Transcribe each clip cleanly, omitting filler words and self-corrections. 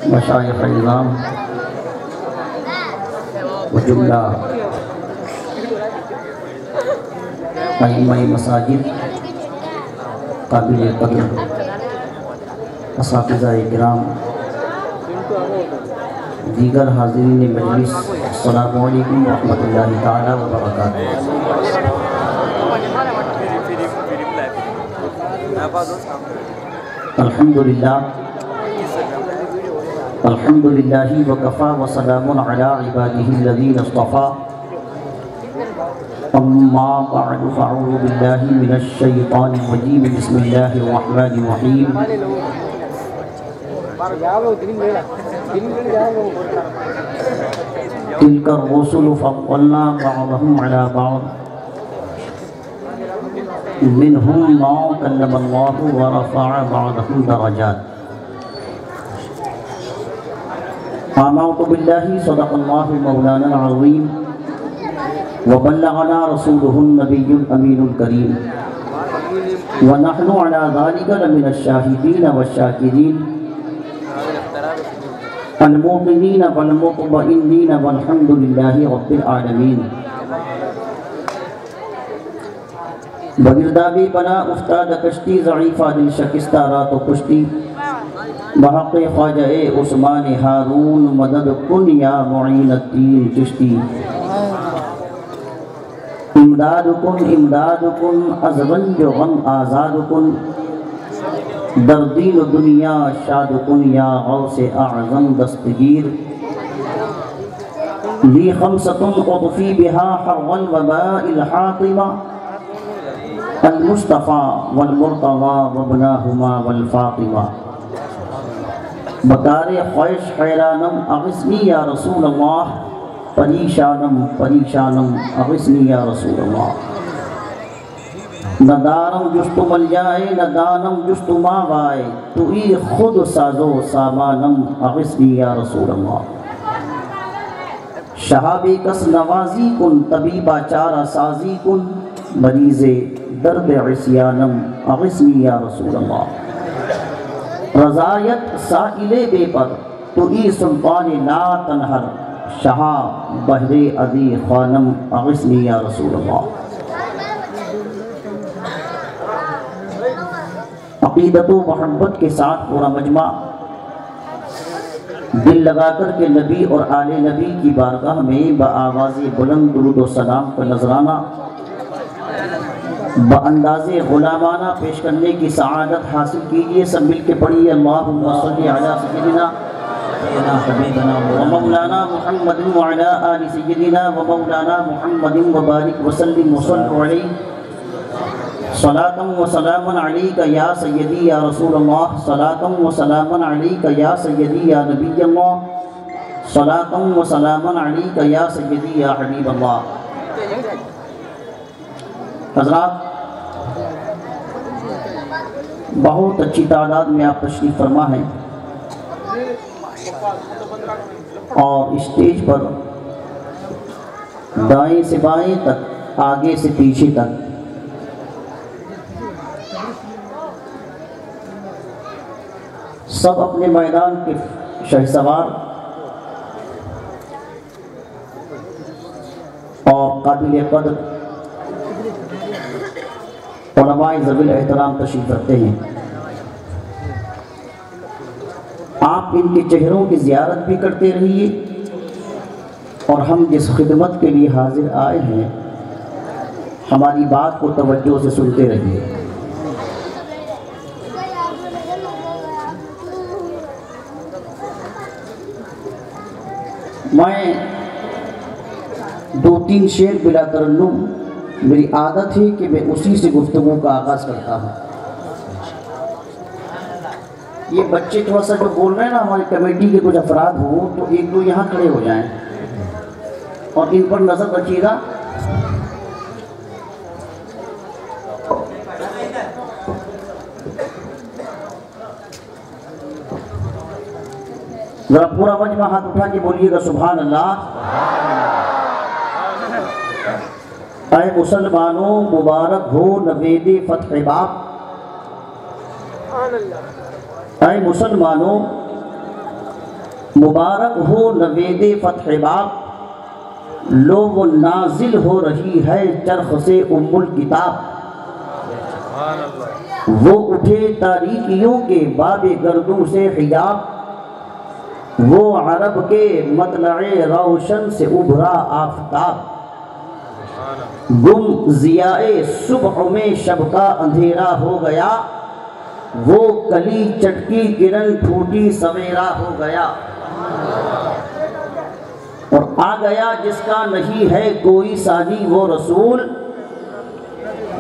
مشائخ نظام وجملہ ائمہ مساجد، قابل قدر اساتذہ کرام، دیگر حاضرین مجلس، السلام علیکم ورحمۃ اللہ تعالی وبرکاتہ۔ الحمدللہ وکفیٰ وسلام علی عبادہ الذین اصطفیٰ، اما بعد فاعوذ باللہ من الشیطان الرجیم، بسم اللہ الرحمن الرحیم۔ تلک الرسل فضلنا بعضهم على بعض، منهم من کلم اللہ ورفع بعضهم درجات۔ آمنت باللہ صدق اللہ مولانا العظیم، وبلغنا رسوله النبی الامین الکریم، ونحن على ذلك لمن الشاہدین والشاکرین الموقنین والمطمئنین والحمد للہ رب العالمین۔ بگردابی بنا افتاد کشتی، ضعیفہ دل شکستہ رات و کشتی، بحق خواجہ عثمان ہارون مدد کن یا معین الدین چشتی۔ امداد کن از رنج و غم آزاد کن، در دین و دنیا شاد کن یا غوث اعظم دستگیر۔ لی خمسۃ اطفی بہا حر الوباء الحاطمہ، المصطفیٰ والمرتضیٰ وابناہما والفاطمہ۔ بکار خواہش حیرانم اغثنی یا رسول اللہ، پریشانم اغثنی یا رسول اللہ۔ نہ دارم جست مل جائے نہ دانم جست ماوائے، تو ای خود سازو سامانم اغثنی یا رسول اللہ۔ شہابِ کس نوازی کن، طبیبہ چارہ سازی کن، مریض درد عصیانم اغثنی یا رسول اللہ۔ رضایت سائل بے پر، تو ای سلطان لا تنہر، شہا بحر عذی خوانم اغثنی یا رسول اللہ۔ عقیدت و محبت کے ساتھ پورا مجمع دل لگا کر کے نبی اور آل نبی کی بارگاہ میں بآواز بلند درود و سلام کا نذرانہ بانداز غلامانہ پیش کرنے کی سعادت حاصل کیجئے۔ سب مل کے پڑھیے اللہم صلی علی سیدنا حبیبنا ومولانا محمد وعلی آل سیدنا ومولانا محمد وبارک وسلم وصلوا علیہ، صلاۃ و سلام علیک یا سیدی یا رسول اللہ، صلاۃ و سلام علیک یا سیدی یا نبی اللہ، صلاۃ و سلام علیک یا سیدی یا حبیب اللہ۔ حضرات، بہت اچھی تعداد میں آپ تشریف فرما ہیں، اور اسٹیج پر دائیں سے بائیں تک، آگے سے پیچھے تک سب اپنے میدان کے شہسوار اور قابل قدر علماء ذوی الاحترام تشریف رکھتے ہیں۔ آپ ان کے چہروں کی زیارت بھی کرتے رہیے، اور ہم جس خدمت کے لیے حاضر آئے ہیں ہماری بات کو توجہ سے سنتے رہیے۔ میں 2-3 شعر بلا ترنم، میری عادت ہے کہ میں اسی سے گفتگو کا آغاز کرتا ہوں۔ یہ بچے تھوڑا سا جو بول رہے ہیں نا، ہماری کمیٹی کے کچھ افراد ہوں تو 1-2 یہاں کھڑے ہو جائیں اور ان پر نظر رکھیے گا۔ ذرا پورا مجمع ہاتھ اٹھا کے بولیے گا سبحان اللہ۔ اے مسلمانوں مبارک ہو نوید فتح باب، اے مسلمانوں مبارک ہو نوید فتح باب، لو وہ نازل ہو رہی ہے چرخ سے ام الکتاب۔ وہ اٹھے تاریکیوں کے باب گردوں سے حجاب، وہ عرب کے مطلع روشن سے ابھرا آفتاب۔ گم ضیاء صبح میں شب کا اندھیرا ہو گیا، وہ کلی چٹکی کرن ٹھوٹی سویرا ہو گیا۔ اور آ گیا جس کا نہیں ہے کوئی ثانی وہ رسول،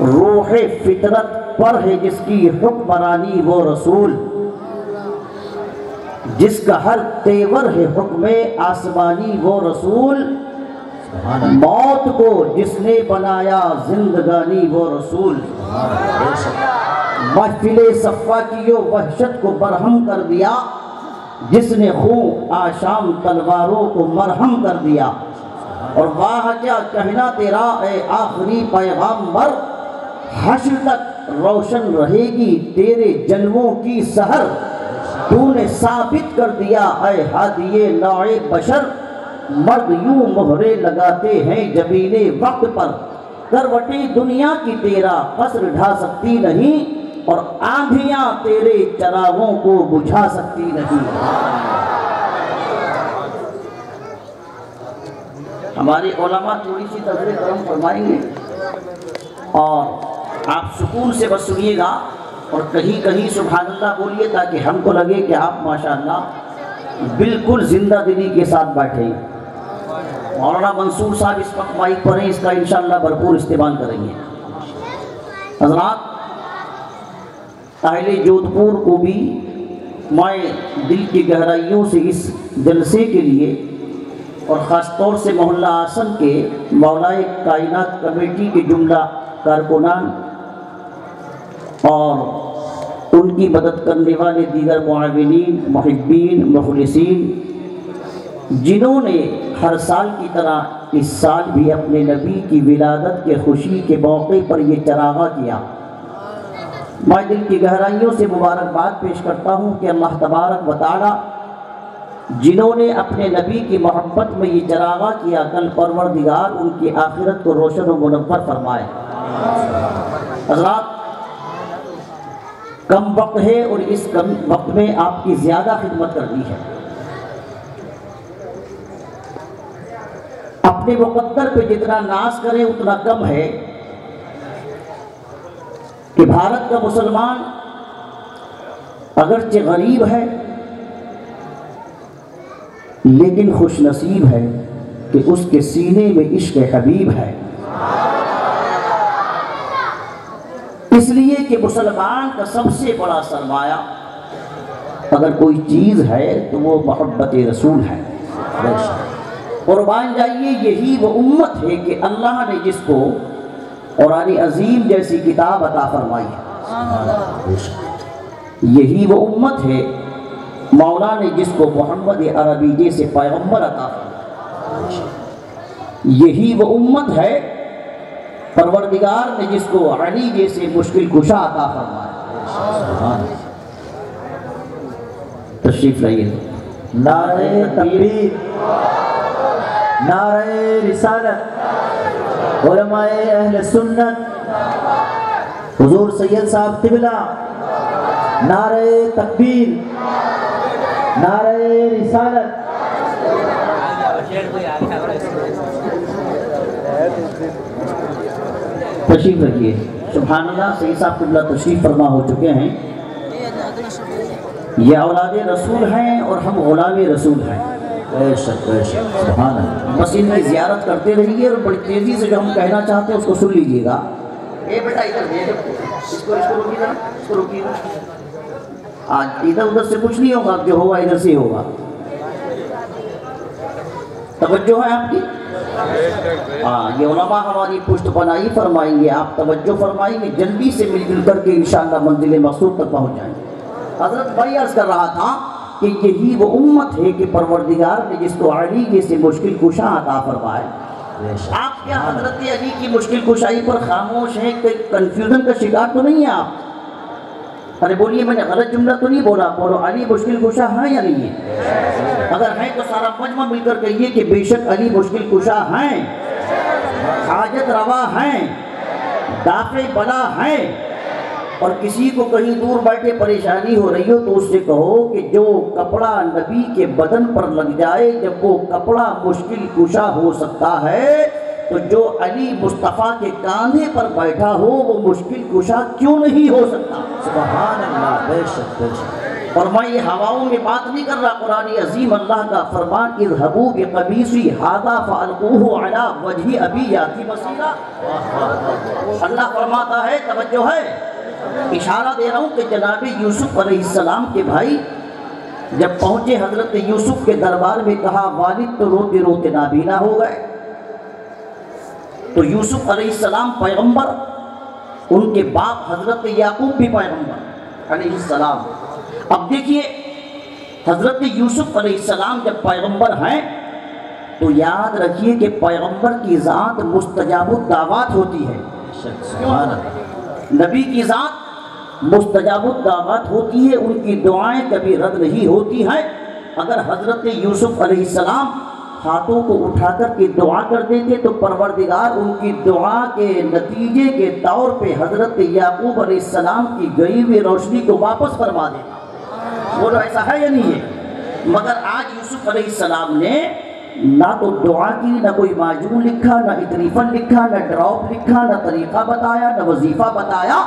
روح فطرت پر ہے جس کی حکمرانی وہ رسول۔ جس کا ہر تیور ہے حکم آسمانی وہ رسول، موت کو جس نے بنایا زندگانی وہ رسول۔ محفل صفا کی وحشت کو برہم کر دیا، جس نے خون آشام تلواروں کو مرہم کر دیا۔ اور واہ کیا کہنا تیرا اے آخری پیغامبر، حشر تک روشن رہے گی تیرے جلووں کی سحر۔ تو نے ثابت کر دیا اے ہادی نوع بشر، مرد یوں مہرے لگاتے ہیں جبین وقت پر۔ کروٹیں دنیا کی تیرا قصر ڈھا سکتی نہیں، اور آندھیاں تیرے چراغوں کو بجھا سکتی نہیں۔ ہمارے علماء تھوڑی سی تذکرہ کرم فرمائیں گے، اور آپ سکون سے بس سنیے گا، اور کہیں کہیں سبحان اللہ بولیے تاکہ ہم کو لگے کہ آپ ماشاءاللہ بالکل زندہ دلی کے ساتھ بیٹھے ہیں۔ مولانا منصور صاحب اس وقت مائک پر ہیں، اس کا انشاءاللہ بھرپور استعمال کریں گے۔ حضرات، اہل جودھپور کو بھی میں دل کی گہرائیوں سے اس جلسے کے لیے، اور خاص طور سے محلہ آسن کے مولائے کائنات کمیٹی کے جملہ کارکنان اور ان کی مدد کرنے والے دیگر معاونین، محبین، مخلصین، جنہوں نے ہر سال کی طرح اس سال بھی اپنے نبی کی ولادت کے خوشی کے موقع پر یہ چراغاں کیا، میں دل کی گہرائیوں سے مبارکباد پیش کرتا ہوں کہ اللہ تبارک و تعالی جنہوں نے اپنے نبی کی محبت میں یہ چراغاں کیا، کل پروردگار ان کی آخرت کو روشن و منور فرمائے۔ حضرات، کم وقت ہے اور اس کم وقت میں آپ کی زیادہ خدمت کرنی ہے۔ اپنے مقدر پہ جتنا ناز کریں اتنا کم ہے کہ بھارت کا مسلمان اگرچہ غریب ہے لیکن خوش نصیب ہے کہ اس کے سینے میں عشق حبیب ہے۔ اس لیے کہ مسلمان کا سب سے بڑا سرمایہ اگر کوئی چیز ہے تو وہ محبت رسول ہے۔ قربان جائیے، یہی وہ امت ہے کہ اللہ نے جس کو قرآن عظیم جیسی کتاب عطا فرمائی ہے، یہی وہ امت ہے مولا نے جس کو محمد عربی جیسے پیغمبر عطا فرمایا، یہی وہ امت ہے پروردگار نے جس کو علی جیسے مشکل کشا عطا فرمایا۔ تشریف لائیے۔ نعرہ تکبیر، نعرہ رسالت، علماء اہل سنت، حضور سید صاحب قبلہ، نعرہ تکبیر، نعرہ رسالت۔ تشریف رکھیے۔ سبحان اللہ، سید صاحب قبلہ تشریف فرما ہو چکے ہیں۔ یہ اولاد رسول ہیں اور ہم غلام رسول ہیں۔ سبحان اللہ۔ بس ان کی زیارت کرتے رہیے اور بڑی تیزی سے جو ہم کہنا چاہتے ہیں اس کو سن لیجیے گا۔ اے بیٹا ادھر دے، اس کو روکیے گا، اس کو روکیے گا۔ آج ادھر ادھر سے کچھ نہیں ہوگا، جو ہوگا ادھر سے ہوگا۔ توجہ ہے آپ کی؟ یہ علماء ہماری پشت پناہی فرمائیں گے، آپ توجہ فرمائیں گے، جلدی سے مل جل کر کے انشاءاللہ منزل مقصود تک پہنچ جائیں گے۔ حضرت بھائی عرض کر رہا تھا کہ یہی وہ امت ہے کہ پروردگار نے جس کو علی جیسے مشکل کشا عطا فرمائے۔ آپ کیا حضرت علی کی مشکل کشائی پر خاموش ہیں؟ کہ کنفیوژن کا شکار تو نہیں ہے آپ؟ ارے بولیے میں نے غلط جملہ تو نہیں بولا؟ بولو علی مشکل کشا ہے یا نہیں ہے؟ اگر ہے تو سارا مجمع مل کر کہیے کہ بے شک علی مشکل کشا ہیں، حاجت روا ہیں، دافع بلا ہیں۔ اور کسی کو کہیں دور بیٹھے پریشانی ہو رہی ہو تو اس سے کہو کہ جو کپڑا نبی کے بدن پر لگ جائے جب وہ کپڑا مشکل کشا ہو سکتا ہے تو جو علی مصطفیٰ کے کاندھے پر بیٹھا ہو وہ مشکل کشا کیوں نہیں ہو سکتا؟ سبحان اللہ، بے شک بے شک۔ اور میں یہ ہواؤں میں بات نہیں کر رہا، قرآن عظیم اللہ کا فرمان اذهبوا بقمیصی ھذا فالقوہ علی وجہ ابی یاتی بصیرا۔ اللہ فرماتا ہے، توجہ ہے، اشارہ دے رہا ہوں کہ جناب یوسف علیہ السلام کے بھائی جب پہنچے حضرت یوسف کے دربار میں، کہا والد تو روتے روتے نابینا ہو گئے۔ تو یوسف علیہ السلام پیغمبر، ان کے باپ حضرت یعقوب بھی پیغمبر علیہ السلام۔ اب دیکھیے حضرت یوسف علیہ السلام جب پیغمبر ہیں تو یاد رکھیے کہ پیغمبر کی ذات مستجاب الدعوات ہوتی ہے۔ سبحان اللہ، نبی کی ذات مستجاب الدعوات ہوتی ہے، ان کی دعائیں کبھی رد نہیں ہوتی ہیں۔ اگر حضرت یوسف علیہ السلام ہاتھوں کو اٹھا کر کے دعا کر دیتے تو پروردگار ان کی دعا کے نتیجے کے طور پہ حضرت یعقوب علیہ السلام کی گئی ہوئی روشنی کو واپس فرما دیتا۔ بولو ایسا ہے یا نہیں ہے؟ مگر آج یوسف علیہ السلام نے نہ تو دعا کی، نہ کوئی معجون لکھا، نہ اتریفن لکھا، نہ ڈراپ لکھا، نہ طریقہ بتایا، نہ وظیفہ بتایا،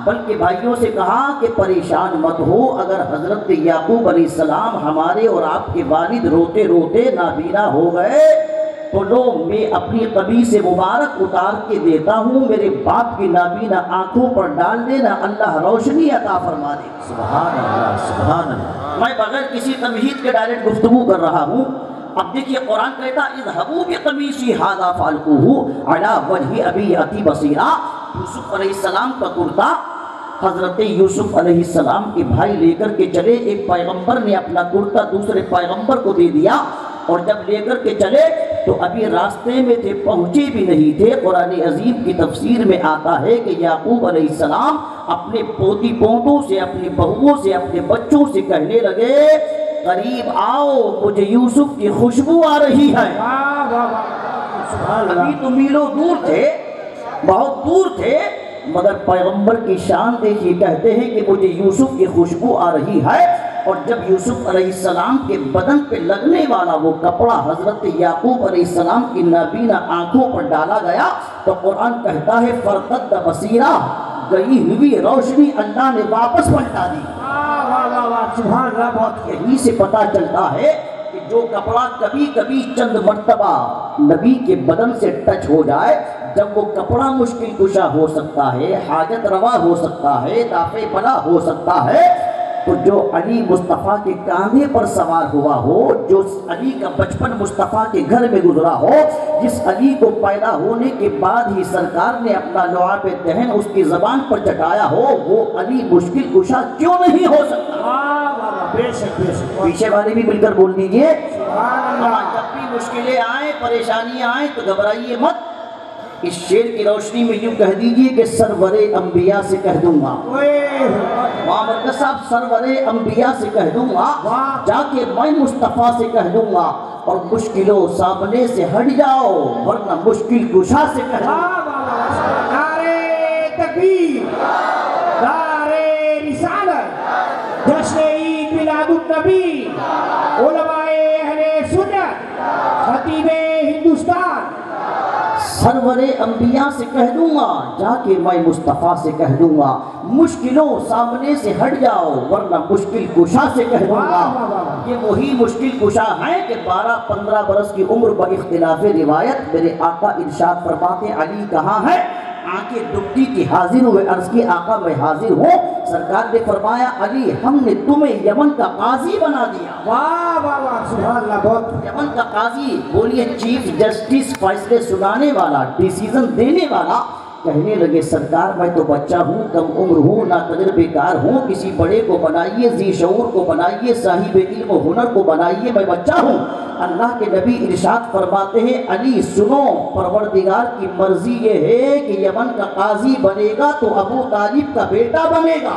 بلکہ بھائیوں سے کہا کہ پریشان مت ہو، اگر حضرت یعقوب علیہ السلام ہمارے اور آپ کے والد روتے روتے نابینا ہو گئے تو لو میں اپنی قمیص مبارک اتار کے دیتا ہوں، میرے باپ کی نابینا آنکھوں پر ڈال دینا، اللہ روشنی عطا فرما دے۔ سبحان اللہ، سبحان اللہ۔ میں بغیر کسی تمہید کے ڈائریکٹ گفتگو کر رہا ہوں۔ اب دیکھیے قرآن کہتا اذهبوا بقمیصی ھذا فالقوہ علی وجہ ابی یاتی بصیرا۔ یوسف علیہ السلام کا کرتا حضرت یوسف علیہ السلام کے بھائی لے کر کے چلے۔ ایک پیغمبر نے اپنا کرتا دوسرے پیغمبر کو دے دیا، اور جب لے کر کے چلے تو ابھی راستے میں تھے، پہنچے بھی نہیں تھے۔ قرآن عظیم کی تفسیر میں آتا ہے کہ یعقوب علیہ السلام اپنے پوتی پوتوں سے، اپنی بہوؤں سے، اپنے بچوں سے کہنے لگے قریب آؤ، مجھے یوسف کی خوشبو آ رہی ہے۔ ابھی تو میلوں دور تھے، بہت دور تھے، مگر پیغمبر کی شان دیکھیے، کہتے ہیں کہ مجھے یوسف کی خوشبو آ رہی ہے۔ اور جب یوسف علیہ السلام کے بدن پہ لگنے والا وہ کپڑا حضرت یعقوب علیہ السلام کی نابینا آنکھوں پر ڈالا گیا تو قرآن کہتا ہے فرتد بصیرہ، گئی ہوئی روشنی اللہ نے واپس پلٹا دی۔ سبحان اللہ۔ بہت یہی سے پتہ چلتا ہے کہ جو کپڑا کبھی کبھی چند مرتبہ نبی کے بدن سے ٹچ ہو جائے، جب وہ کپڑا مشکل کشا ہو سکتا ہے، حاجت روا ہو سکتا ہے، دافع بلا ہو سکتا ہے، تو جو علی مصطفیٰ کے کاندھے پر سوار ہوا ہو، جو علی کا بچپن مصطفیٰ کے گھر میں گزرا ہو، جس علی کو پیدا ہونے کے بعد ہی سرکار نے اپنا لعاب دہن اس کی زبان پر چٹایا ہو، وہ علی مشکل کشا کیوں نہیں ہو سکتا؟ بے شک بے شک۔ پیچھے والے بھی مل کر بول دیجئے جب بھی مشکلیں آئیں، پریشانیاں آئیں تو گھبرائیے مت۔ اس شعر کی روشنی میں یوں کہہ دیجئے کہ سرور انبیاء سے کہہ دوں گا، مرکز صاحب سرور انبیاء سے کہہ دوں گا، جا کے میں مصطفیٰ سے کہہ دوں گا، اور مشکلوں سامنے سے ہٹ جاؤ ورنہ مشکل کشا سے کہہ دوں گا۔ نعرے تکبیر، نعرے رسالت، جشن عید میلاد النبی، علماء اہل سنت، خطیب ہندوستان، سرور انبیاء سے کہہ دوں گا، جا کے میں مصطفیٰ سے کہہ دوں گا، مشکلوں سامنے سے ہٹ جاؤ ورنہ مشکل کشا سے کہہ دوں گا۔ یہ وہی مشکل کشا ہیں کہ 12-15 برس کی عمر با اختلاف روایت میرے آقا ارشاد فرماتے علی کہاں ہے؟ آنکھیں ڈبتی کی حاضر ہوئے، عرض کی آقا میں حاضر ہوں۔ سرکار نے فرمایا علی ہم نے تمہیں یمن کا قاضی بنا دیا۔ واہ واہ واہ، سبحان اللہ۔ بہت یمن کا قاضی، بولیے چیف جسٹس، فیصلے سنانے والا، ڈیسیزن دینے والا۔ کہنے لگے سرکار میں تو بچہ ہوں، کم عمر ہوں، نا تجربے کار ہوں، کسی بڑے کو بنائیے، ذی شعور کو بنائیے، صاحب علم و ہنر کو بنائیے، میں بچہ ہوں۔ اللہ کے نبی ارشاد فرماتے ہیں علی سنو، پروردگار کی مرضی یہ ہے کہ یمن کا قاضی بنے گا تو ابو طالب کا بیٹا بنے گا۔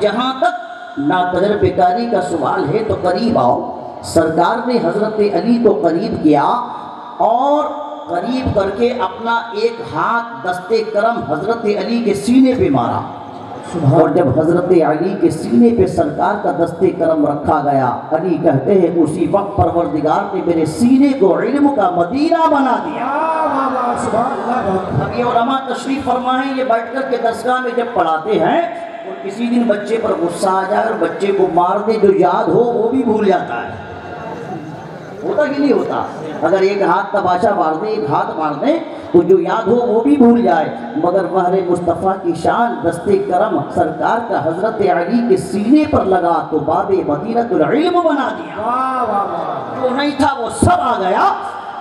جہاں تک ناتجربہ کاری کا سوال ہے تو قریب آؤ. سرکار نے حضرت علی کو قریب کیا اور قریب کر کے اپنا ایک ہاتھ دست کرم حضرت علی کے سینے پہ مارا. اور جب حضرت علی کے سینے پہ سرکار کا دست کرم رکھا گیا، علی کہتے ہیں اسی وقت پروردگار نے میرے سینے کو علم کا مدینہ بنا دیا. سبحان اللہ. اب یہ علماء تشریف فرمائیں، یہ بیٹھ کر کے درسگاہ میں جب پڑھاتے ہیں اور کسی دن بچے پر غصہ آ جائے اور بچے کو مار دے، جو یاد ہو وہ بھی بھول جاتا ہے. ہوتا کہ نہیں ہوتا؟ اگر ایک ہاتھ تماشا مار دیں، ایک ہاتھ مار دیں تو جو یاد ہو وہ بھی بھول جائے. مگر بحر مصطفیٰ کی شان دست کرم سرکار کا حضرت علی کے سینے پر لگا تو باب مدینۃ العلم بنا دیا. جو نہیں تھا وہ سب آ گیا.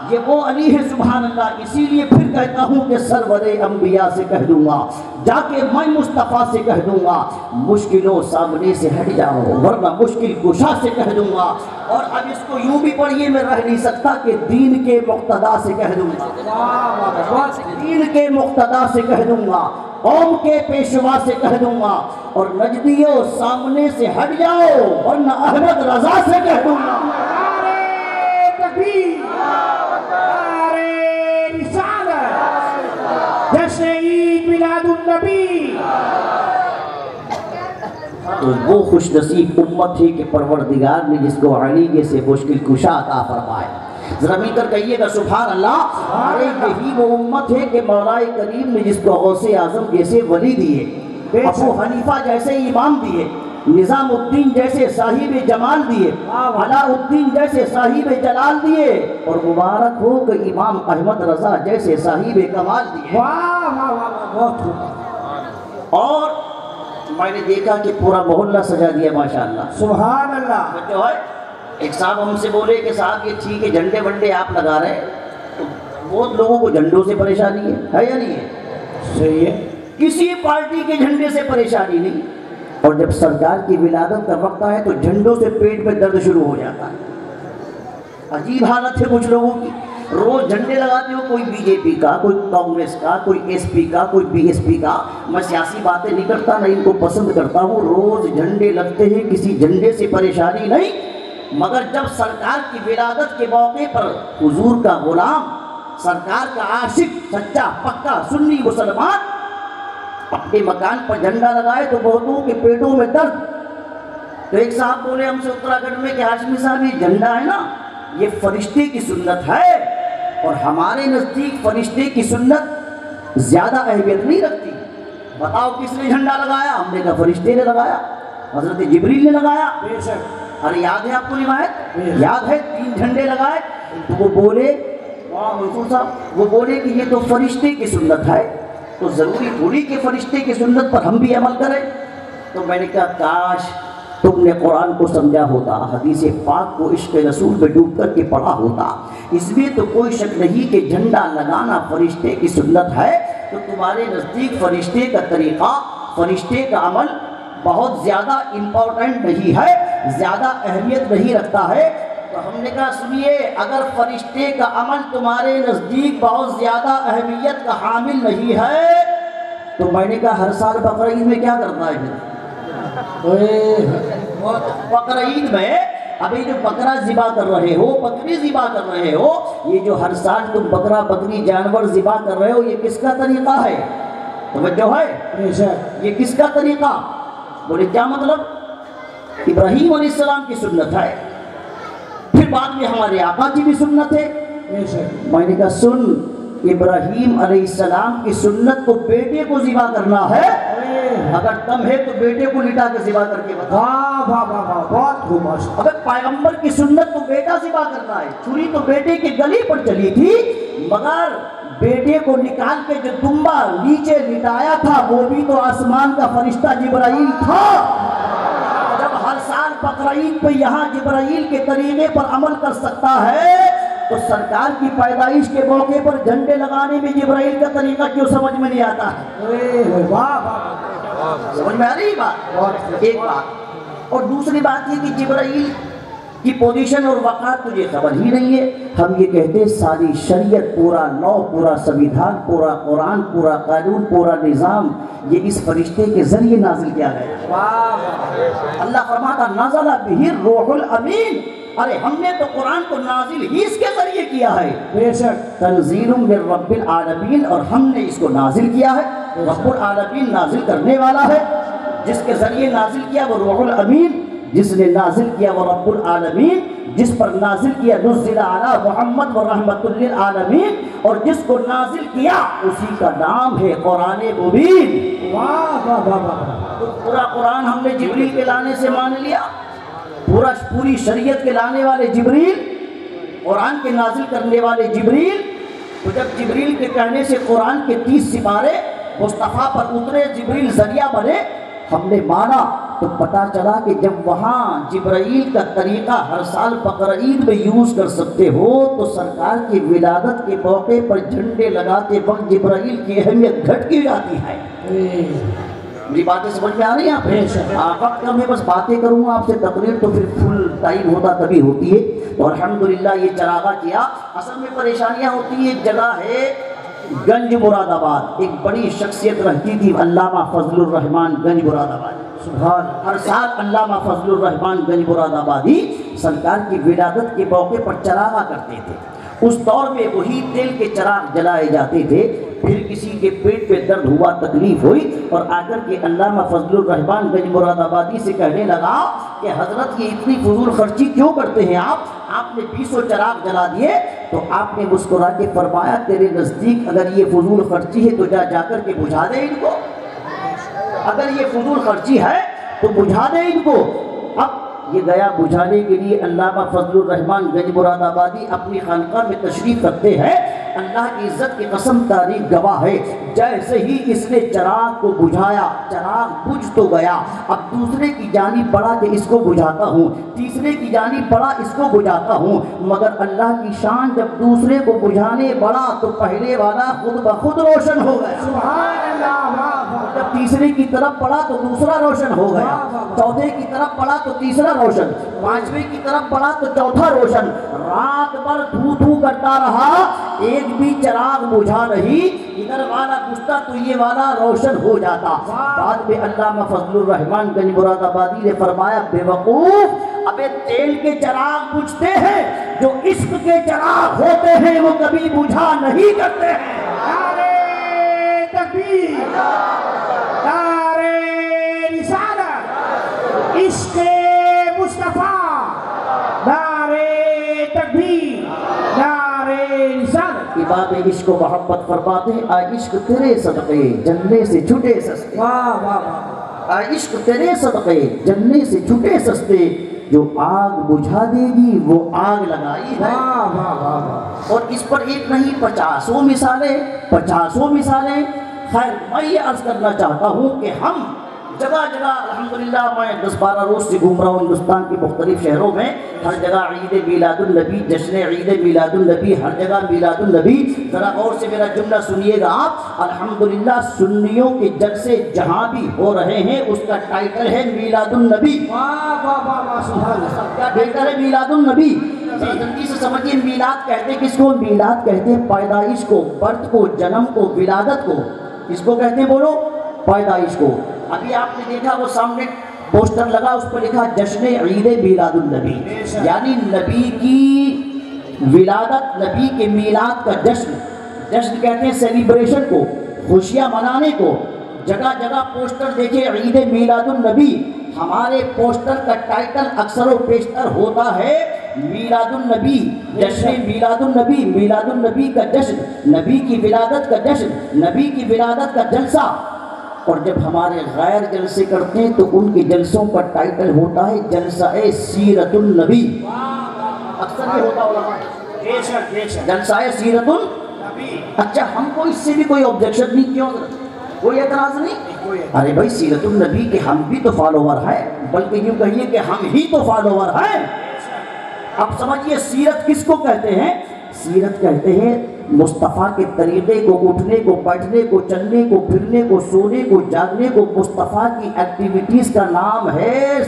یہ وہ علی ہے سبحان اللہ. اسی لیے پھر کہتا ہوں کہ سرور انبیاء سے کہہ دوں گا، جا کے میں مصطفیٰ سے کہہ دوں گا مشکلوں سامنے سے ہٹ جاؤ، ورنہ مشکل کشا سے کہہ دوں گا. اور اب اس کو یوں بھی پڑھیے، میں رہ نہیں سکتا کہ دین کے مقتدا سے کہہ دوں گا، دین کے مقتدا سے کہہ دوں گا، قوم کے پیشوا سے کہہ دوں گا، اور نجدیوں سامنے سے ہٹ جاؤ ورنہ احمد رضا سے کہہ دوں گا. تکبیر، نعرے رسالت، جشن عید میلاد النبی. تو وہ خوش نصیب امت ہے کہ پروردگار نے جس کو علی سے مشکل کشا عطا فرمائے. ذرا مل کر کہیے گا سبحان اللہ. ارے یہی وہ امت ہے کہ مولا کریم نے جس کو غوث اعظم جیسے ولی دیے، ابو حنیفہ جیسے امام دیے، نظام الدین جیسے صاحب جمال دیے، علاء الدین جیسے صاحب جلال دیے، اور مبارک ہو کہ امام احمد رضا جیسے صاحب کمال دیے. واہ واہ واہ، بہت خوب. اور میں نے دیکھا کہ پورا محلہ سجا دیا ماشاءاللہ. سبحان اللہ. جو ہے ایک صاحب ہم سے بولے کہ صاحب یہ ٹھیک ہے جھنڈے ونڈے آپ لگا رہے ہیں، تو بہت لوگوں کو جھنڈوں سے پریشانی ہے یا نہیں ہے؟ صحیح ہے. کسی پارٹی کے جھنڈے سے پریشانی نہیں، اور جب سرکار کی ولادت کا وقت آئے تو جھنڈوں سے پیٹ میں درد شروع ہو جاتا ہے. عجیب حالت ہے کچھ لوگوں کی. روز جھنڈے لگاتے ہو، کوئی بی جے پی کا، کوئی کانگریس کا، کوئی ایس پی کا، کوئی بی ایس پی کا. میں سیاسی باتیں نہیں کرتا، نہ ان کو پسند کرتا ہوں. روز جھنڈے لگتے ہیں، کسی جھنڈے سے پریشانی نہیں. مگر جب سرکار کی ولادت کے موقع پر حضور کا غلام، سرکار کا عاشق، سچا پکا سنی مسلمان اپنے مکان پر جھنڈا لگائے تو بہتوں کے پیٹوں میں درد. تو ایک صاحب بولے ہم سے اتراکھنڈ میں کہ ہاشمی صاحب یہ جھنڈا ہے نا، یہ فرشتے کی سنت ہے، اور ہمارے نزدیک فرشتے کی سنت زیادہ اہمیت نہیں رکھتی. بتاؤ کس نے جھنڈا لگایا؟ ہم نے کہا فرشتے نے لگایا، حضرت جبریل نے لگایا. بے شک. ارے یاد ہے آپ کو روایت؟ یاد ہے 3 جھنڈے لگائے. تو وہ بولے منصور صاحب، وہ بولے کہ یہ تو فرشتے کی سنت ہے، تو ضروری تھوڑی کہ فرشتے کی سنت پر ہم بھی عمل کریں. تو میں نے کہا کاش تم نے قرآن کو سمجھا ہوتا، حدیث پاک کو عشق رسول میں ڈوب کر کے پڑھا ہوتا. اس میں تو کوئی شک نہیں کہ جھنڈا لگانا فرشتے کی سنت ہے. تو تمہارے نزدیک فرشتے کا طریقہ، فرشتے کا عمل بہت زیادہ امپورٹنٹ نہیں ہے، زیادہ اہمیت نہیں رکھتا ہے. تو ہم نے کہا سنیے، اگر فرشتے کا عمل تمہارے نزدیک بہت زیادہ اہمیت کا حامل نہیں ہے تو میں نے کہا ہر سال بقرعید میں کیا کرتا ہے پھر؟ بقرعید میں ابھی جو بکرا ذبح کر رہے ہو، بکری ذبح کر رہے ہو، یہ جو ہر سال تم بکرا بکری جانور ذبح کر رہے ہو، یہ کس کا طریقہ ہے؟ توجہ ہے؟ یہ کس کا طریقہ؟ بولے کیا مطلب؟ ابراہیم علیہ السلام کی سنت ہے، پھر بعد میں ہمارے آقا کی بھی سنت ہے. میں نے کہا سن، ابراہیم علیہ السلام کی سنت کو بیٹے کو ذبح کرنا ہے، اگر دم ہے تو بیٹے کو لٹا کے ذبح کر کے بتا. بہت خوب. اگر پیغمبر کی سنت تو بیٹا ذبح کرنا ہے، چھری تو بیٹے کے گلے پر چلی تھی، مگر بیٹے کو نکال کے جو دمبا نیچے لٹایا تھا وہ بھی تو آسمان کا فرشتہ جبرائیل تھا. جب ہر سال بقرعید پہ یہاں جبرائیل کے طریقے پر عمل کر سکتا ہے تو سرکار کی پیدائش کے موقع پر جھنڈے لگانے میں جبرائیل کا طریقہ کیوں سمجھ میں نہیں آتا ہے؟ سمجھ میں آ رہی بات؟ ایک بات. اور دوسری بات یہ کہ جبرائیل کی پوزیشن اور وقار تجھے خبر ہی نہیں ہے. ہم یہ کہتے ہیں ساری شریعت، پورا لا، پورا سویدھان، پورا قرآن، پورا قانون، پورا نظام یہ اس فرشتے کے ذریعے نازل کیا گیا. اللہ فرماتا نازل بہ الروح الامین. ارے ہم نے تو قرآن کو نازل ہی اس کے ذریعے کیا ہے. بے شک تنزیل من رب العالمین، اور ہم نے اس کو نازل کیا ہے. رب العالمین نازل کرنے والا ہے. جس کے ذریعے نازل کیا وہ روح الامین، جس نے نازل کیا وہ رب العالمین، جس پر نازل کیا نزل علی محمد و رحمت للعالمین، اور جس کو نازل کیا اسی کا نام ہے قرآن مبین. واہ واہ واہ واہ. پورا قرآن ہم نے جبریل کے لانے سے مان لیا. پوری شریعت کے لانے والے جبریل، قرآن کے نازل کرنے والے جبریل. تو جب جبریل کے کہنے سے قرآن کے 30 سپارے مصطفیٰ پر اترے، جبریل ذریعہ بنے، ہم نے مانا. تو پتا چلا کہ جب وہاں جبرائیل کا طریقہ ہر سال بقر عید میں یوز کر سکتے ہو، تو سرکار کی ولادت کے موقع پر جھنڈے لگاتے وقت جبرائیل کی اہمیت گھٹ کی جاتی ہے. میری باتیں سمجھ میں آ رہی ہیں آپ؟ وقت کم ہے، بس باتیں کروں آپ سے، تقریر تو پھر فل ٹائم ہوتا تبھی ہوتی ہے. تو الحمدللہ یہ چراغا کیا. اصل میں پریشانیاں ہوتی ہیں. ایک جگہ ہے گنج مراد آباد، ایک بڑی شخصیت رہتی تھی علامہ فضل الرحمان گنج مراد آباد. سبحان. ہر سال علامہ فضل الرحمان گنج مراد آبادی سرکار کی ولادت کے موقع پر چراغا کرتے تھے. اس دور میں وہی تیل کے چراغ جلائے جاتے تھے. پھر کسی کے پیٹ پہ درد ہوا، تکلیف ہوئی، اور آ کر کے علامہ فضل الرحمان گنج مراد آبادی سے کہنے لگا کہ حضرت یہ اتنی فضول خرچی کیوں کرتے ہیں آپ نے 20 چراغ جلا دیے. تو آپ نے مسکرا کے فرمایا تیرے نزدیک اگر یہ فضول خرچی ہے تو جا کر کے بجھا دے ان کو. اگر یہ فضول خرچی ہے تو بجھا دے ان کو. اب یہ گیا بجھانے کے لیے. علامہ فضل الرحمان گنج مراد آبادی اپنی خانقاہ میں تشریف رکھتے ہیں. اللہ کی عزت کی قسم تاریخ گواہ ہے، جیسے ہی اس نے چراغ کو بجھایا چراغ بجھ تو گیا. اب دوسرے کی جانب بڑھا کہ اس کو بجھاتا ہوں، تیسرے کی جانب بڑھا اس کو بجھاتا ہوں. مگر اللہ کی شان جب دوسرے کو بجھانے بڑھا تو پہلے والا خود بخود روشن ہو گیا. سبحان اللہ. جب تیسرے کی طرف بڑھا تو دوسرا روشن ہو گیا، چوتھے کی طرف بڑھا تو تیسرا روشن، پانچویں کی طرف بڑھا تو چوتھا روشن. رات بھر دھو دھو کرتا رہا، ایک بھی چراغ بجھا نہیں. ادھر والا بجھتا تو یہ والا روشن ہو جاتا. بعد میں علامہ فضل الرحمان گنج مراد آبادی نے فرمایا بے وقوف، ابے تیل کے چراغ بجھتے ہیں، جو عشق کے چراغ ہوتے ہیں وہ کبھی بجھا نہیں کرتے ہیں. نعرے تکبیر، نعرے رسالت، عشق مصطفیٰ، نعرے تکبیر، نعرے رسالت. امام عشق و محبت فرماتے ہیں آئے عشق تیرے صدقے جننے سے چھٹے سستے. واہ واہ واہ. آئے عشق تیرے صدقے جننے سے چھٹے سستے. جو آگ بجھا دے گی وہ آگ لگائی ہے. واہ واہ واہ. اور اس پر ایک نہیں 50 مثالیں. خیر میں یہ عرض کرنا چاہتا ہوں کہ ہم جگہ جگہ الحمدللہ میں 10-12 روز سے گھوم رہا ہوں ہندوستان کے مختلف شہروں میں. ہر جگہ عید میلاد النبی، جشن عید میلاد النبی، ہر جگہ میلاد النبی. ذرا غور سے میرا جملہ سنیے گا آپ. الحمدللہ سنیوں کے جلسے جہاں بھی ہو رہے ہیں اس کا ٹائٹل ہے میلاد النبی. واہ واہ واہ واہ. سبحان اللہ. کیا ٹائٹل ہے؟ میلاد النبی. جلدی سے سمجھیے میلاد کہتے کس کو؟ میلاد کہتے ہیں پیدائش کو، برتھ کو، جنم کو، ولادت کو. کس کو کہتے ہیں بولو؟ پیدائش کو. ابھی آپ نے دیکھا وہ سامنے پوسٹر لگا، اس پر لکھا جشن عید میلاد النبی، یعنی نبی کی ولادت، نبی کے میلاد کا جشن. جشن کہتے ہیں سیلیبریشن کو، خوشیاں منانے کو. جگہ جگہ پوسٹر دیکھیں عید میلاد النبی. ہمارے پوسٹر کا ٹائٹل اکثر و بیشتر ہوتا ہے میلاد النبی، جشن میلاد النبی، میلاد النبی کا جشن، نبی کی ولادت کا جشن، نبی کی ولادت کا جلسہ. اور جب ہمارے غیر جلسے کرتے ہیں تو ان کے جلسوں کا ٹائٹل ہوتا ہے جلسہ سیرت النبی. اکثر یہ ہوتا ہوگا جلسہ سیرت النبی. اچھا ہم کو اس سے بھی کوئی آبجیکشن نہیں، کیوں کوئی اعتراض نہیں؟ ارے بھائی سیرت النبی کے ہم بھی تو فالوور ہیں، بلکہ یوں کہیے کہ ہم ہی تو فالوور ہیں. اب سمجھیے سیرت کس کو کہتے ہیں؟ سیرت کہتے ہیں مصطفیٰ کے طریقے کو، اٹھنے کو، بیٹھنے کو، چلنے کو، پھرنے کو، سونے کو، جاگنے کو. مصطفیٰ کی ایکٹیویٹیز کا نام ہے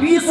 20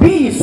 20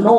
9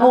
9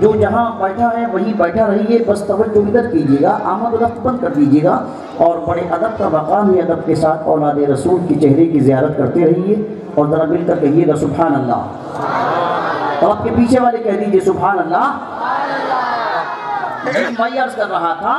جو جہاں بیٹھا ہے وہیں بیٹھا رہیے، بس توجہ ادھر کیجیے گا، آمد و رفت بند کر دیجیے گا، اور بڑے ادب کا مقام ہے، ادب کے ساتھ اولاد رسول کی چہرے کی زیارت کرتے رہیے، اور ذرا مل کر کہیے گا سبحان اللہ، اور آپ کے پیچھے والے کہہ دیجیے سبحان اللہ۔ میں عرض کر رہا تھا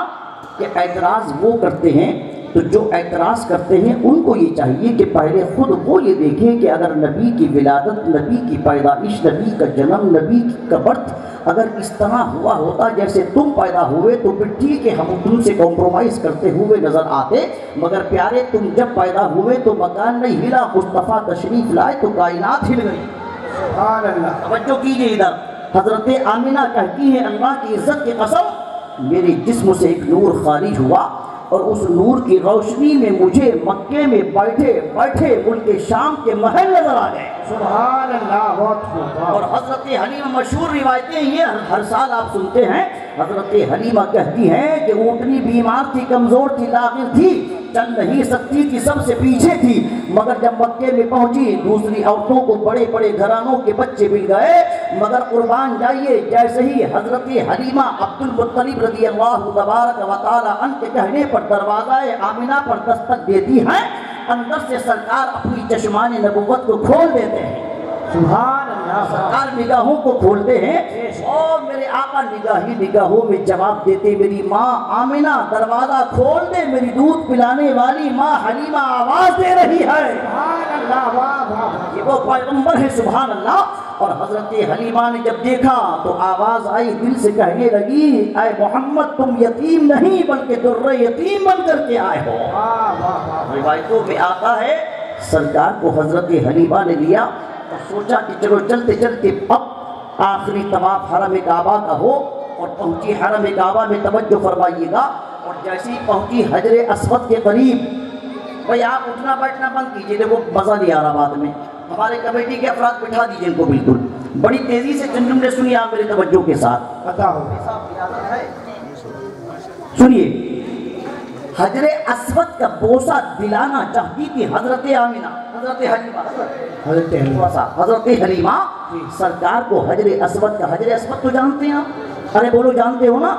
کہ اعتراض وہ کرتے ہیں، تو جو اعتراض کرتے ہیں ان کو یہ چاہیے کہ پہلے خود وہ یہ دیکھیں کہ اگر نبی کی ولادت، نبی کی پیدائش، نبی کا جنم، نبی کا برتھ اگر اس طرح ہوا ہوتا جیسے تم پیدا ہوئے تو پھر ٹھیک ہے ہم تم سے کمپرومائز کرتے ہوئے نظر آتے، مگر پیارے تم جب پیدا ہوئے تو مکان نہیں ہلا، مصطفیٰ تشریف لائے تو کائنات ہل گئی۔ سبحان اللہ۔ توجہ کیجئے ادھر، حضرت آمنہ کہتی ہے اللہ کی عزت کی قسم میرے جسم سے ایک نور خارج ہوا، اور اس نور کی روشنی میں مجھے مکے میں بیٹھے بیٹھے ملک شام کے محل نظر آ گئے۔ سبحان اللہ، بہت خوب۔ اور حضرت حلیمہ مشہور روایتیں یہ ہر سال آپ سنتے ہیں، حضرت حلیمہ کہتی ہیں کہ اونٹنی بیمار تھی، کمزور تھی، لاغر تھی، چل نہیں سکتی تھی، سب سے پیچھے تھی، مگر جب مکے میں پہنچی دوسری عورتوں کو بڑے بڑے گھرانوں کے بچے مل گئے، مگر قربان جائیے جیسے ہی حضرت حلیمہ عبد المطلب رضی اللہ تبارک و تعالی عنہ کے کہنے پر دروازہ آمنہ پر دستک دیتی ہیں، اندر سے سرکار اپنی چشمان نبوت کو کھول دیتے ہیں۔ سبحان اللہ۔ سرکار نگاہوں کو کھولتے ہیں، اور میرے آقا نگاہوں میں جواب دیتے، میری ماں آمنہ دروازہ کھول دے، میری دودھ پلانے والی ماں حلیمہ آواز دے رہی ہے۔ سبحان اللہ، واہ واہ۔ یہ وہ پیغمبر ہے سبحان اللہ۔ اور حضرت حلیمہ نے جب دیکھا تو آواز آئی، دل سے کہنے لگی اے محمد تم یتیم نہیں بلکہ در یتیم بن کر کے آئے ہو۔ واہ واہ۔ روایتوں میں آتا ہے سرکار کو حضرت حلیمہ نے لیا اور سوچا کہ چلو چلتے چلتے اب آخری طواف حرم کعبہ کا ہو، اور پہنچی حرم کعبہ میں، توجہ فرمائیے گا، اور جیسے ہی پہنچی حجر اسود کے قریب، بھئی آپ اٹھنا بیٹھنا بند کیجئے، دیکھو مزہ نہیں آ رہا بات میں، ہمارے کمیٹی کے افراد بٹھا دیجئے ان کو بالکل، بڑی تیزی سے چند جملے سنیے آپ میری توجہ کے ساتھ، پتہ ہو۔ سنیے، حجر اسود کا بوسہ دلانا چاہتی تھی حضرت آمنہ، حضرت حلیمہ، حضرت حلیمہ سرکار کو حجر اسود کا، حجر اسود تو جانتے ہیں آپ، ارے بولو جانتے ہو نا؟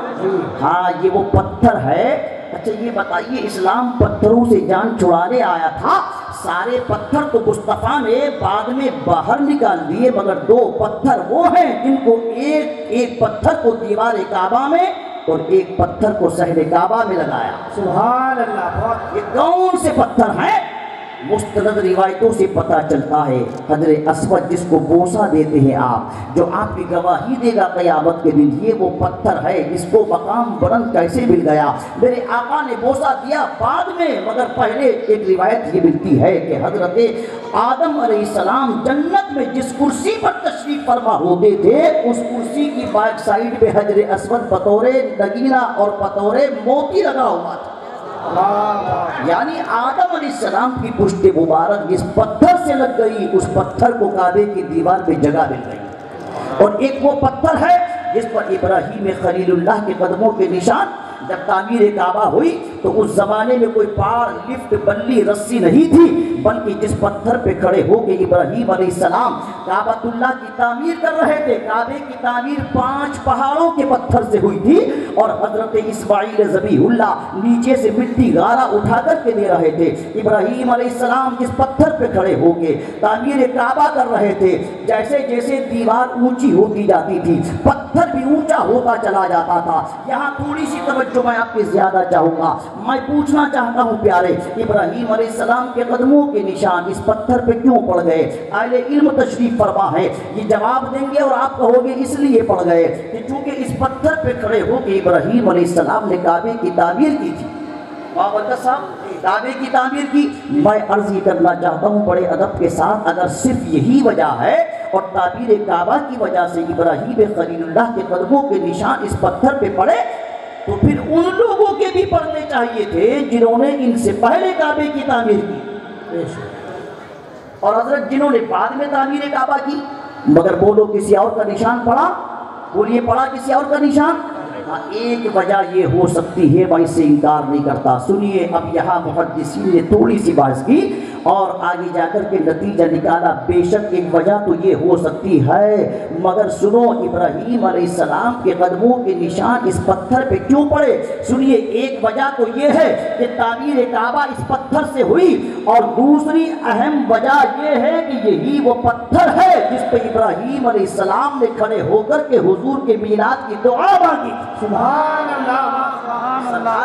ہاں یہ وہ پتھر ہے۔ اچھا یہ بتائیے اسلام پتھروں سے جان چھڑانے آیا تھا، سارے پتھر تو مصطفیٰ نے بعد میں باہر نکال دیے، مگر دو پتھر وہ ہیں جن کو ایک پتھر کو دیوار کعبہ میں اور ایک پتھر کو صحن کعبہ میں لگایا۔ سبحان اللہ، بہت۔ یہ کون سے پتھر ہیں؟ مستند روایتوں سے پتہ چلتا ہے حجر اسود جس کو بوسہ دیتے ہیں آپ، جو آپ کی گواہی دے گا قیامت کے دن، یہ وہ پتھر ہے جس کو مقام بلند کیسے مل گیا؟ میرے آقا نے بوسہ دیا بعد میں، مگر پہلے ایک روایت یہ ملتی ہے کہ حضرت آدم علیہ السلام جنت میں جس کرسی پر تشریف فرما ہوتے تھے اس کرسی کی بیک سائیڈ پہ حجر اسود بطور نگینہ اور بطور موتی لگا ہوا تھا۔ یعنی آدم علیہ السلام کی پشت مبارک جس پتھر سے لگ گئی اس پتھر کو کعبے کی دیوار پہ جگہ مل گئی، اور ایک وہ پتھر ہے جس پر ابراہیم خلیل اللہ کے قدموں کے نشان۔ جب تعمیر کعبہ ہوئی تو اس زمانے میں کوئی پار، لفٹ، بلی، رسی نہیں تھی، بلکہ جس پتھر پہ کھڑے ہو کے ابراہیم علیہ السلام کعبۃ اللہ کی تعمیر کر رہے تھے، کعبے کی تعمیر 5 پہاڑوں کے پتھر سے ہوئی تھی، اور حضرت اسماعیل ذبیح اللہ نیچے سے مٹی غارہ اٹھا کر کے دے رہے تھے۔ ابراہیم علیہ السلام جس پتھر پہ کھڑے ہو کے تعمیر کعبہ کر رہے تھے، جیسے جیسے دیوار اونچی ہوتی جاتی تھی پتھر بھی اونچا ہوتا چلا جاتا تھا۔ یہاں تھوڑی سی توجہ میں آپ کے زیادہ چاہوں گا، میں پوچھنا چاہتا ہوں پیارے، ابراہیم علیہ السلام کے قدموں کے نشان اس پتھر پہ کیوں پڑ گئے؟ اہل علم تشریف فرما ہے، یہ جواب دیں گے اور آپ کہو گے اس لیے پڑ گئے کہ چونکہ اس پتھر پہ کھڑے ہو کے ابراہیم علیہ السلام نے کعبے کی تعمیر کی تھی۔ کعبے کی تعمیر کی۔ میں عرض یہ کرنا چاہتا ہوں بڑے ادب کے ساتھ، اگر صرف یہی وجہ ہے اور تعمیر کعبہ کی وجہ سے ابراہیم خلیل اللہ کے قدموں کے نشان اس پتھر پہ پڑے، تو پھر ان لوگوں کے بھی پڑھنے چاہیے تھے جنہوں نے ان سے پہلے کعبے کی تعمیر کی، اور حضرت جنہوں نے بعد میں تعمیر کعبہ کی۔ مگر بولو کسی اور کا نشان پڑا؟ بولیے پڑا کسی اور کا نشان؟ ہاں ایک وجہ یہ ہو سکتی ہے، میں اس سے انکار نہیں کرتا۔ سنیے اب یہاں محدثین نے تھوڑی سی بحث کی، اور آگے جا کر کے نتیجہ نکالا بے شک ایک وجہ تو یہ ہو سکتی ہے، مگر سنو ابراہیم علیہ السلام کے قدموں کے نشان اس پتھر پہ کیوں پڑے؟ سنیے، ایک وجہ تو یہ ہے کہ تعمیر کعبہ اس پتھر سے ہوئی، اور دوسری اہم وجہ یہ ہے کہ یہی وہ پتھر ہے جس پہ ابراہیم علیہ السلام نے کھڑے ہو کر کے حضور کے میلاد کی دعا مانگی۔ سبحان اللہ، سبحان اللہ۔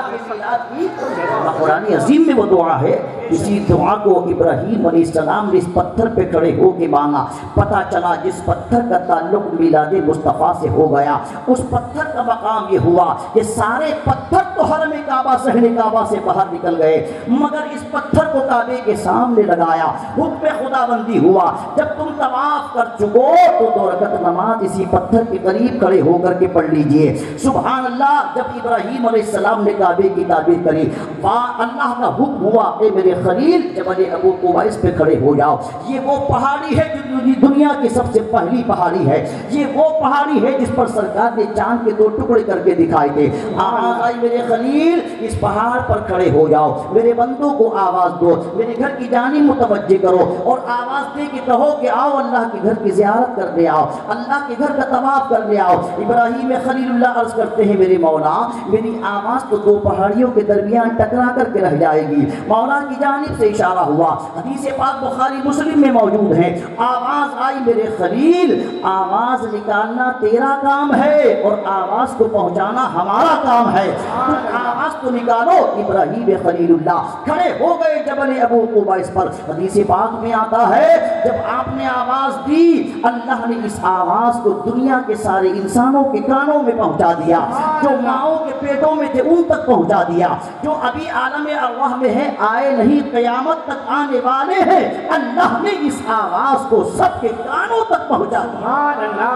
قرآن عظیم میں وہ دعا ہے، اسی دعا کو ابراہیم علیہ السلام نے اس پتھر پہ کھڑے ہو کے مانگا۔ پتہ چلا جس پتھر کا تعلق میلاد مصطفیٰ سے ہو گیا، اس پتھر کا مقام یہ ہوا کہ سارے پتھر تو حرم کعبہ صحن کعبہ سے باہر نکل گئے، مگر اس پتھر کو کعبے کے سامنے لگایا۔ حکم خداوندی ہوا، جب تم طواف کر چکو تو 2 رکعت نماز اسی پتھر کے قریب کھڑے ہو کر کے پڑھ لیجئے۔ سبحان اللہ، جب ابراہیم علیہ السلام نے کعبے کی تعمیر کری، اللہ کا حکم ہوا اے میرے خلیل جبل ابو قبیس پہ کھڑے ہو جاؤ۔ یہ وہ پہاڑی ہے جو دنیا کی سب سے پہلی پہاڑی ہے، یہ وہ پہاڑی ہے جس پر سرکار نے چاند کے 2 ٹکڑے کر کے دکھائے تھے۔ آواز آئی میرے خلیل اس پہاڑ پر کھڑے ہو جاؤ، میرے بندوں کو آواز دو، میرے گھر کی جانب متوجہ کرو اور آواز دے کے کہو کہ آؤ اللہ کے گھر کی زیارت کرنے آؤ، اللہ کے گھر کا طواف کرنے آؤ۔ ابراہیم خلیل اللہ عرض کرتے ہیں میرے مولا میری آواز تو 2 پہاڑیوں کے درمیان ٹکرا کر کے رہ جائے گی۔ مولا کی جانب سے اشارہ ہوا، حدیث پاک بخاری مسلم میں موجود ہے۔ آواز آئی میرے خلیل آواز نکالنا تیرا کام ہے اور آواز کو پہنچانا ہمارا کام ہے، تم آواز تو نکالو۔ ابراہیم خلیل اللہ کھڑے ہو گئے جبل ابو قبیس پر۔ حدیث پاک میں آتا ہے جب آپ نے آواز دی، اللہ نے اس آواز کو دنیا کے سارے انسانوں کے کانوں میں پہنچا دیا، جو ماؤں کے پیٹوں میں تھے ان تک پہنچا دیا، جو ابھی عالم ارواح میں ہے آئے نہیں قیامت تک آنے والے ہیں، اللہ نے اس آواز کو سب کے کانوں تک پہنچا دیا۔ سبحان اللہ۔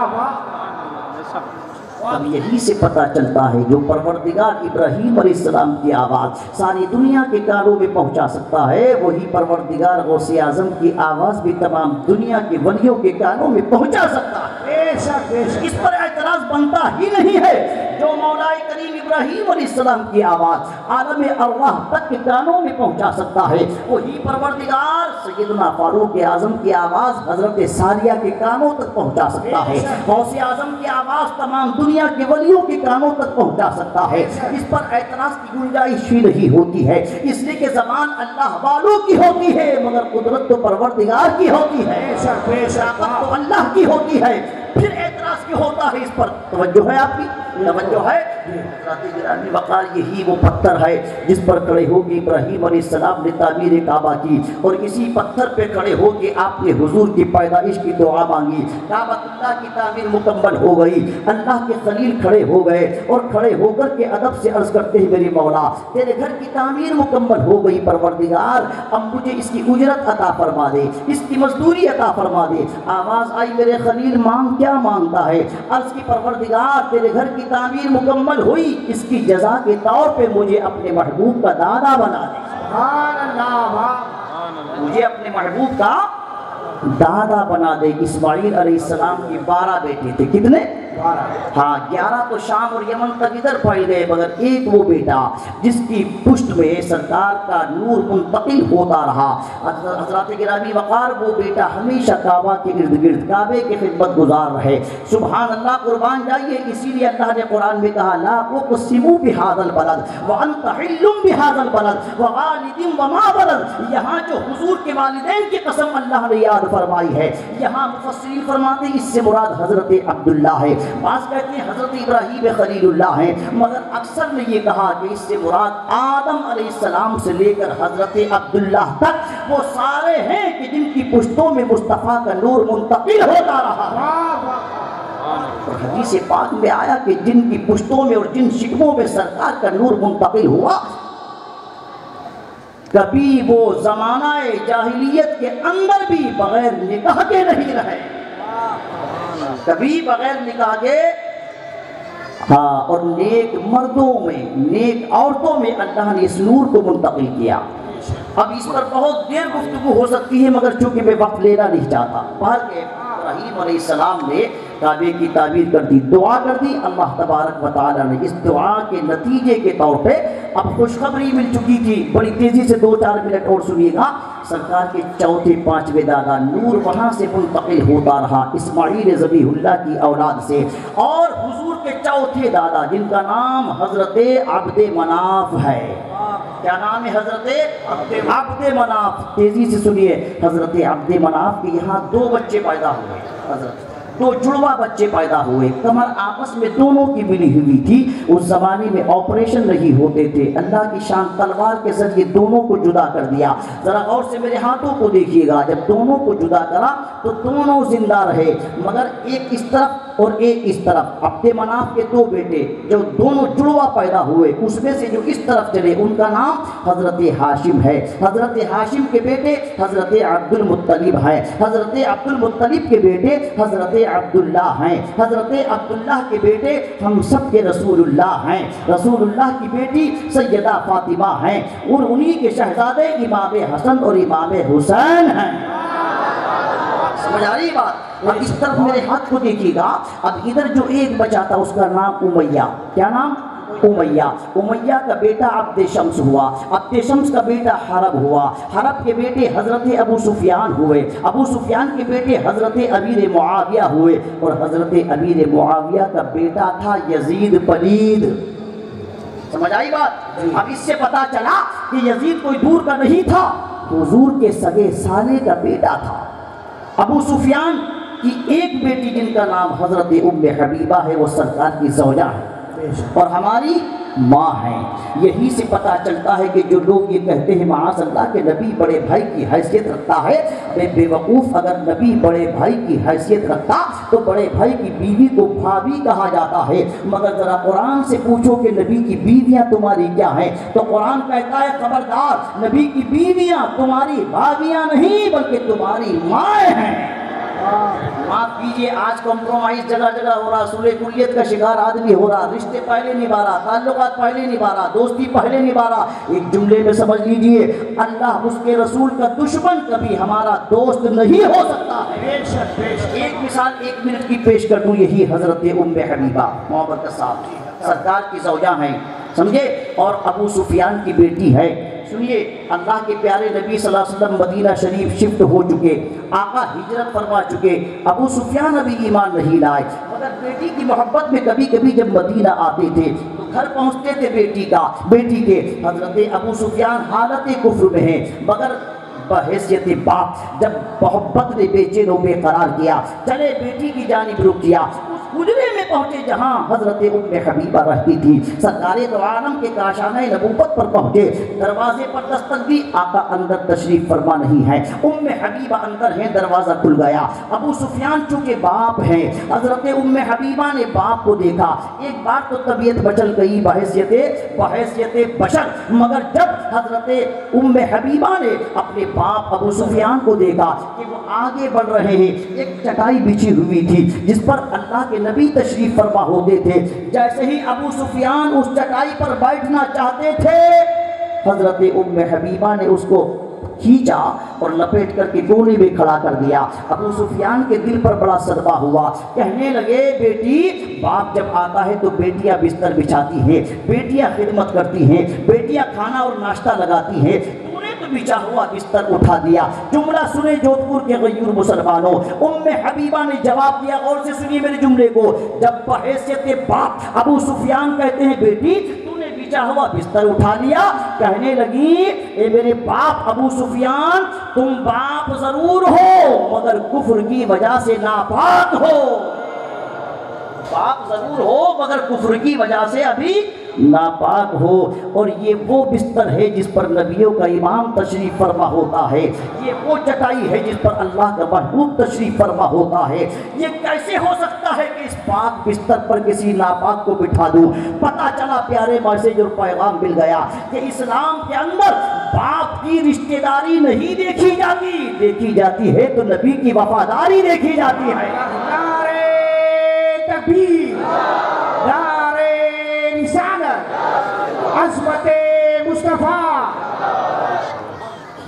اب یہی سے پتہ چلتا ہے جو پروردگار ابراہیم علیہ السلام کی آواز ساری دنیا کے کانوں میں پہنچا سکتا ہے، وہی پروردگار غوث اعظم کی آواز بھی تمام دنیا کے ولیوں کے کانوں میں پہنچا سکتا ہے۔ بے شک بے شک، اس پر اعتراض بنتا ہی نہیں ہے۔ جو مولا کریم ابراہیم علیہ السلام کی آواز عالم ارواح تک کے کانوں میں پہنچا سکتا ہے، وہی پروردگار سیدنا فاروق اعظم کی آواز حضرت ساریہ کے کانوں تک پہنچا سکتا ہے، غوث اعظم کی آواز تمام دنیا کے ولیوں کے کانوں تک پہنچا سکتا ہے۔ اس پر اعتراض کی گنجائش ہی نہیں ہوتی ہے، اس لیے کہ زبان اللہ والوں کی ہوتی ہے مگر قدرت تو پروردگار کی ہوتی ہے، بے شک بے شک۔ طاقت تو اللہ کی ہوتی ہے۔ پھر اعتراض کیوں ہوتا ہے؟ اس پر توجہ ہے آپ کی؟ توجہ ہے؟ حضرات گرامی وقار یہی وہ پتھر ہے جس پر کھڑے ہو کے ابراہیم علیہ السلام نے تعمیر کعبہ کی، اور اسی پتھر پہ کھڑے ہو کے آپ نے حضور کی پیدائش کی دعا مانگی۔ کعبۃ اللہ کی تعمیر مکمل ہو گئی، اللہ کے خلیل کھڑے ہو گئے اور کھڑے ہو کر کے ادب سے عرض کرتے ہیں میری مولا تیرے گھر کی تعمیر مکمل ہو گئی، پروردگار اب مجھے اس کی اجرت عطا فرما دے، اس کی مزدوری عطا فرما دے۔ آواز آئی میرے خلیل مانگ کیا مانگتا ہے؟ عرض کی پروردگار تیرے گھر کی تعمیر مکمل ہوئی، اس کی جزا کے طور پہ مجھے اپنے محبوب کا دادا بنا دے۔ سبحان اللہ، مجھے اپنے محبوب کا دادا بنا دے۔ اسماعیل علیہ السلام کی 12 بیٹے تھے، کتنے؟ ہاں 11 تو شام اور یمن تک ادھر پھیل گئے، مگر ایک وہ بیٹا جس کی پشت میں سرکار کا نور منتقل ہوتا رہا۔ حضرات گرامی وقار وہ بیٹا ہمیشہ کعبہ کے ارد گرد کعبے کی خدمت گزار رہے۔ سبحان اللہ، قربان جائیے، اسی لیے اللہ نے قرآن میں کہا لا اقسم بہذا البلد وانت حل بہذا البلد ووالد وما ولد۔ یہاں جو حضور کے والدین کی قسم اللہ نے یاد فرمائی ہے، یہاں مفسرین فرماتے ہیں اس سے مراد حضرت عبداللہ ہے، بعض کہتے ہیں حضرت ابراہیم خلیل اللہ ہیں، مگر اکثر نے یہ کہا کہ اس سے مراد آدم علیہ السلام سے لے کر حضرت عبداللہ تک وہ سارے ہیں کہ جن کی پشتوں میں مصطفیٰ کا نور منتقل ہوتا رہا۔ اور حدیث پاک میں آیا کہ جن کی پشتوں میں اور جن شکموں میں سرکار کا نور منتقل ہوا، کبھی وہ زمانہ جاہلیت کے اندر بھی بغیر نکاح کے نہیں رہے، کبھی بغیر نکاح کے، ہاں، اور نیک مردوں میں نیک عورتوں میں اللہ نے اس نور کو منتقل کیا۔ اب اس پر بہت دیر گفتگو ہو سکتی ہے مگر چونکہ میں وقت لینا نہیں چاہتا۔ بہر کے ابراہیم علیہ السلام نے کعبے کی تعمیر کر دی، دعا کر دی، اللہ تبارک و تعالیٰ نے اس دعا کے نتیجے کے طور پہ اب خوشخبری مل چکی تھی، بڑی تیزی سے 2-4 منٹ اور سنیے گا۔ سرکار کے چوتھے 5ویں دادا نور وہاں سے منتقل ہوتا رہا اسماعیل ذبیح اللہ کی اولاد سے، اور حضور کے چوتھے دادا جن کا نام حضرت عبد مناف ہے۔ کیا نام ہے؟ حضرت عبد مناف۔ تیزی سے سنیے، حضرت عبد مناف کے یہاں 2 بچے پیدا ہوئے، حضرت 2 جڑواں بچے پیدا ہوئے، کمر آپس میں دونوں کی ملی ہوئی تھی۔ اس زمانے میں آپریشن نہیں ہوتے تھے، اللہ کی شان تلوار کے ذریعے دونوں کو جدا کر دیا۔ ذرا غور سے میرے ہاتھوں کو دیکھیے گا، جب دونوں کو جدا کرا تو دونوں زندہ رہے، مگر ایک اس طرف اور ایک اس طرف۔ عبد مناف کے 2 بیٹے جو دونوں جڑواں پیدا ہوئے، اس میں سے جو اس طرف چلے ان کا نام حضرت ہاشم ہے۔ حضرت ہاشم کے بیٹے حضرت عبد المطلب ہے، حضرت عبد المطلب کے بیٹے حضرت عبداللہ ہیں، حضرت عبداللہ کے بیٹے ہم سب کے رسول اللہ ہیں، رسول اللہ کی بیٹی سیدہ فاطمہ ہیں، اور انہی کے شہزادے امام حسن اور امام حسین ہیں۔ سمجھ آ رہی بات؟ اب اس طرف میرے ہاتھ کو دیکھیے گا، اب ادھر جو ایک بچا تھا اس کا نام امیہ۔ کیا نام؟ امیہ۔ امیہ کا بیٹا عبد شمس ہوا، عبد شمس کا بیٹا حرب ہوا، حرب کے بیٹے حضرت ابو سفیان ہوئے، ابو سفیان کے بیٹے حضرت امیر معاویہ ہوئے، اور حضرت امیر معاویہ کا بیٹا تھا یزید پلید۔ سمجھ آئی بات؟ اب اس سے پتا چلا کہ یزید کوئی دور کا نہیں تھا، حضور کے سگے سالے کا بیٹا تھا۔ ابو سفیان کی ایک بیٹی جن کا نام حضرت ام حبیبہ ہے، وہ سرکار کی زوجہ ہے اور ہماری ماں ہیں۔ یہی سے پتہ چلتا ہے کہ جو لوگ یہ کہتے ہیں معاذ اللہ کہ نبی بڑے بھائی کی حیثیت رکھتا ہے، بے وقوف، اگر نبی بڑے بھائی کی حیثیت رکھتا تو بڑے بھائی کی بیوی کو بھابی کہا جاتا ہے، مگر ذرا قرآن سے پوچھو کہ نبی کی بیویاں تمہاری کیا ہیں، تو قرآن کہتا ہے خبردار، نبی کی بیویاں تمہاری بھابیاں نہیں بلکہ تمہاری مائیں ہیں۔ معاف کیجئے، آج کمپرومائز جگہ جگہ ہو رہا، سورہ کلیت کا شکار آدمی ہو رہا، رشتے پہلے نبھا رہا، تعلقات پہلے نبھا رہا، دوستی پہلے نبھا رہا۔ ایک جملے میں سمجھ لیجئے، اللہ اس کے رسول کا دشمن کبھی ہمارا دوست نہیں ہو سکتا ہے۔ ایک مثال 1 منٹ کی پیش کر دوں، یہی حضرت ام حبیبہ محبت کا صاحب سرکار کی زوجہ ہیں، سمجھے، اور ابو سفیان کی بیٹی ہے۔ سنیے، اللہ کے پیارے نبی صلی اللہ علیہ وسلم مدینہ شریف شفٹ ہو چکے، آقا ہجرت فرما چکے، ابو سفیان ابھی ایمان نہیں لائے، مگر بیٹی کی محبت میں کبھی کبھی جب مدینہ آتے تھے تو گھر پہنچتے تھے بیٹی کے، حضرت ابو سفیان حالت کفر میں ہیں، مگر بحیثیت باپ جب محبت نے بے چین و بے قرار کیا، چلے بیٹی کی جانب رک کیا، حجرے میں پہنچے جہاں حضرت ام حبیبہ رہتی تھی، سرکار دو عالم کے کاشانہ نبوت پر پہنچے، دروازے پر دستک دی، آقا اندر تشریف فرما نہیں ہے، ام حبیبہ اندر ہیں، دروازہ کھل گیا، ابو سفیان چونکہ باپ ہیں، حضرت ام حبیبہ نے باپ کو دیکھا، ایک بار تو طبیعت بچل گئی بحیثیت بشر، مگر جب حضرت ام حبیبہ نے اپنے باپ ابو سفیان کو دیکھا کہ وہ آگے بڑھ رہے ہیں، ایک چٹائی بچھی ہوئی تھی جس پر اللہ کے نبی تشریف فرما ہوتے تھے، جیسے ہی ابو سفیان اس چٹائی پر بیٹھنا چاہتے تھے، حضرت ام حبیبہ نے اس کو کھینچا اور لپیٹ کر کے کونے میں کھڑا کر دیا۔ ابو سفیان کے دل پر بڑا صدمہ ہوا، کہنے لگے بیٹی، باپ جب آتا ہے تو بیٹیاں بستر بچھاتی ہیں، بیٹیاں خدمت کرتی ہیں، بیٹیاں کھانا اور ناشتہ لگاتی ہیں، بچا ہوا بستر اٹھا دیا۔ جملہ سنے جودھ پور کے غیور مسلمانوں، ام حبیبہ نے جواب دیا، غور سے سنیے میرے جملے کو، جب بحیثیت باپ ابو سفیان کہتے ہیں بیٹی تو نے بچا ہوا بستر اٹھا لیا، کہنے لگی اے میرے باپ ابو سفیان، تم باپ ضرور ہو مگر کفر کی وجہ سے ناپاک ہو، باپ ضرور ہو مگر کفر کی وجہ سے ابھی ناپاک ہو، اور یہ وہ بستر ہے جس پر نبیوں کا امام تشریف فرما ہوتا ہے، یہ وہ چٹائی ہے جس پر اللہ کا محبوب تشریف فرما ہوتا ہے، یہ کیسے ہو سکتا ہے کہ اس پاک بستر پر کسی ناپاک کو بٹھا دوں؟ پتہ چلا پیارے میسج اور پیغام مل گیا کہ اسلام کے اندر باپ کی رشتہ داری نہیں دیکھی جاتی، دیکھی جاتی ہے تو نبی کی وفاداری دیکھی جاتی ہے۔ نعرہ تکبیر، نعرہ رسالت، عظمت مصطفیٰ،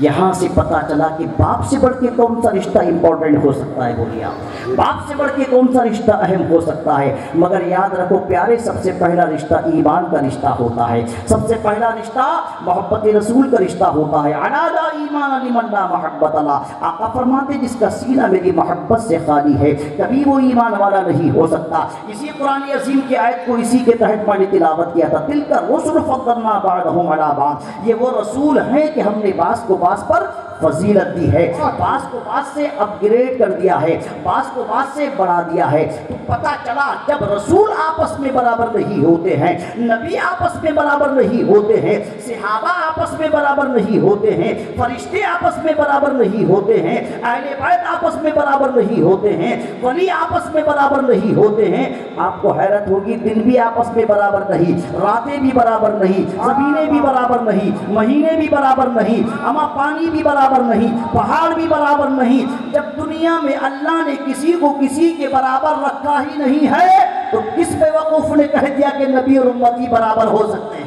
یہاں سے پتا چلا کہ باپ سے بڑھ کے کون سا رشتہ امپورٹنٹ ہو سکتا ہے؟ بولیے آپ، باپ سے بڑھ کے کون سا رشتہ اہم ہو سکتا ہے؟ مگر یاد رکھو پیارے، سب سے پہلا رشتہ ایمان کا رشتہ ہوتا ہے، سب سے پہلا رشتہ محبت رسول کا رشتہ ہوتا ہے۔ انا لا ایمان لمن لا محبت اللہ، آقا فرماتے جس کا سینہ میری محبت سے خالی ہے کبھی وہ ایمان والا نہیں ہو سکتا۔ اسی قرآن عظیم کی آیت کو اسی کے تحت میں نے تلاوت کیا تھا، تلک الرسل فضلنا بعضهم علی بعض، یہ وہ رسول ہیں کہ ہم نے بعض کو بعض پر فضیلت دی ہے، بعض کو بعض سے اپ گریڈ کر دیا ہے، بعض کو بعض سے بڑھا دیا ہے۔ تو پتہ چلا جب رسول آپس میں برابر نہیں ہوتے ہیں، نبی آپس میں برابر نہیں ہوتے ہیں، صحابہ آپس میں برابر نہیں ہوتے ہیں، فرشتے آپس میں برابر نہیں ہوتے ہیں، اہل بیت آپس میں برابر نہیں ہوتے ہیں، ولی آپس میں برابر نہیں ہوتے ہیں، آپ کو حیرت ہوگی دن بھی آپس میں برابر نہیں، راتیں بھی برابر نہیں، زمینیں بھی برابر نہیں، مہینے بھی برابر نہیں، اما پانی بھی برابر نہیں، پہاڑ بھی برابر نہیں۔ جب دنیا میں اللہ نے کسی کو کسی کے برابر رکھا ہی نہیں ہے تو کس بیوقوف نے کہہ دیا کہ نبی اور امتی برابر ہو سکتے ہیں؟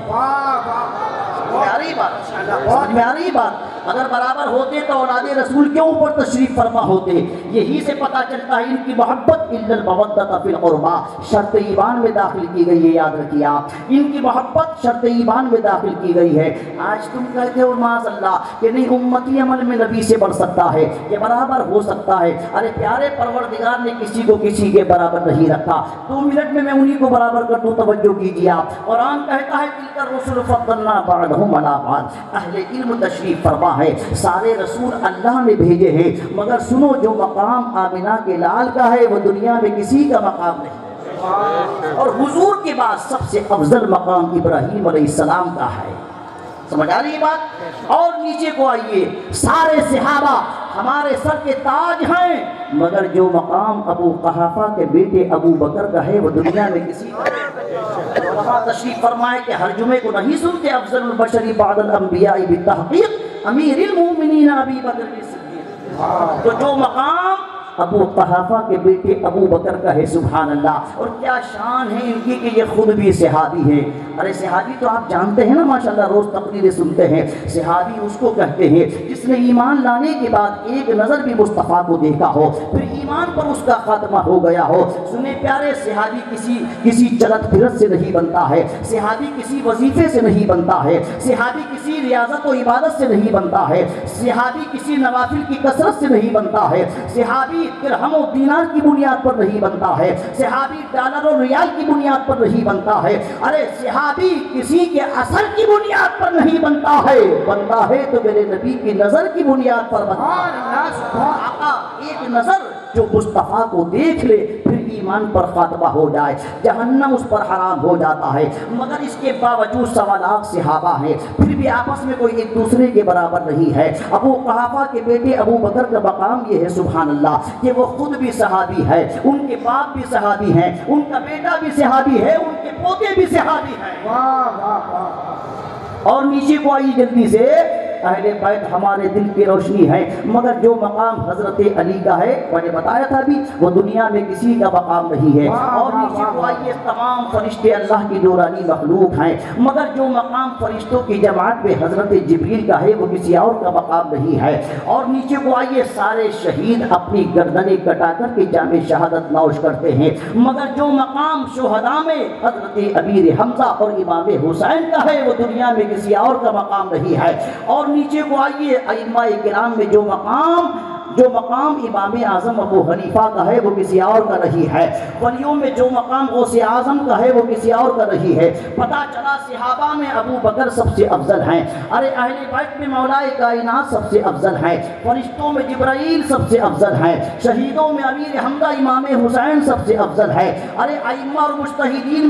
سمجھ میں آ رہی بات؟ اگر برابر ہوتے تو اولاد رسول کے اوپر تشریف فرما ہوتے۔ یہی سے پتہ چلتا ہے ان کی محبت الا المودۃ فی القربى شرط ایمان میں داخل کی گئی ہے، یاد رکھیے آپ، ان کی محبت شرط ایمان میں داخل کی گئی ہے۔ آج تم کہتے ہو معاذ اللہ کہ نہیں امتی عمل میں نبی سے بڑھ سکتا ہے، یہ برابر ہو سکتا ہے۔ ارے پیارے پروردگار نے کسی کو کسی کے برابر نہیں رکھا، 2 منٹ میں انہی کو برابر کر دوں، توجہ کیجیے آپ۔ قرآن کہتا ہے تلک الرسل فضلنا بعضهم علی بعض، اہل علم تشریف فرما ہے، سارے رسول اللہ نے بھیجے ہیں، مگر سنو جو مقام آمنہ کے لال کا ہے وہ دنیا میں کسی کا مقام نہیں، اور حضور کے بعد سب سے افضل مقام ابراہیم علیہ السلام کا ہے۔ سمجھ آ رہی بات؟ اور نیچے کو آئیے، سارے صحابہ ہمارے سر کے تاج ہیں، مگر جو مقام ابو قحافہ کے بیٹے ابو بکر کا ہے وہ دنیا میں کسی کا نہیں۔ علماء تشریف فرمائے کہ ہر جمعے کو نہیں سنتے افضل البشر بعد الانبیاء بالتحقیق امیر المومنین ابی بکر الصدیق، تو جو مقام ابو قحافہ کے بیٹے ابو بکر کا ہے، سبحان اللہ۔ اور کیا شان ہے ان کی کہ یہ خود بھی صحابی ہے۔ ارے صحابی تو آپ جانتے ہیں نا، ماشاءاللہ روز تقریریں سنتے ہیں، صحابی اس کو کہتے ہیں جس نے ایمان لانے کے بعد ایک نظر بھی مصطفیٰ کو دیکھا ہو، پھر ایمان پر اس کا خاتمہ ہو گیا ہو۔ سنے پیارے، صحابی کسی چلت پھرت سے نہیں بنتا ہے، صحابی کسی وظیفے سے نہیں بنتا ہے، صحابی کسی ریاضت و عبادت سے نہیں بنتا ہے، صحابی کسی نوافل کی کثرت سے نہیں بنتا ہے، صحابی درہم و دینار کی بنیاد پر نہیں بنتا ہے، صحابی ڈالر و ریال کی بنیاد پر نہیں بنتا ہے، ارے صحابی کسی کے اثر کی بنیاد پر نہیں بنتا ہے، بنتا ہے تو میرے نبی کی نظر کی بنیاد پر بنتا ہے۔ آقا ایک نظر جو مصطفیٰ کو دیکھ لے پھر ایمان پر خاتمہ ہو جائے، جہنم اس پر حرام ہو جاتا ہے۔ مگر اس کے باوجود 1.25 لاکھ صحابہ ہیں، پھر بھی آپس میں کوئی ایک دوسرے کے برابر نہیں ہے۔ ابو قحافہ کے بیٹے ابو بکر کا مقام یہ ہے، سبحان اللہ، کہ وہ خود بھی صحابی ہے، ان کے باپ بھی صحابی ہیں، ان کا بیٹا بھی صحابی ہے، ان کے پوتے بھی صحابی ہیں۔ اور نیچے کو آئی جلدی سے، اہل بیت ہمارے دل کی روشنی ہے، مگر جو مقام حضرت علی کا ہے میں نے بتایا تھا ابھی، وہ دنیا میں کسی کا مقام نہیں ہے۔ اور نیچے کو آئیے، تمام فرشتے اللہ کی نورانی مخلوق ہیں، مگر جو مقام فرشتوں کی جماعت میں حضرت جبریل کا ہے وہ کسی اور کا مقام نہیں ہے۔ اور نیچے کو آئیے، سارے شہید اپنی گردنیں کٹا کر کے جامع شہادت نوش کرتے ہیں، مگر جو مقام شہداء میں حضرت امیر حمزہ اور امام حسین کا ہے وہ دنیا میں کسی اور کا مقام نہیں ہے۔ اور نیچے کو آئیے، ائمہ کرام میں جو مقام امام اعظم ابو حنیفہ کا ہے وہ کسی اور کا نہیں ہے، ولیوں میں جو مقام غوث اعظم کا ہے وہ کسی اور کا نہیں ہے۔ پتہ چلا صحابہ میں ابو بکر سب سے افضل ہیں، ارے اہل بیت میں مولا کائنات سب سے افضل ہیں، فرشتوں میں جبرائیل سب سے افضل ہیں، شہیدوں میں امیر حمزہ امام حسین سب سے افضل ہے، ارے ائمہ اور مجتہدین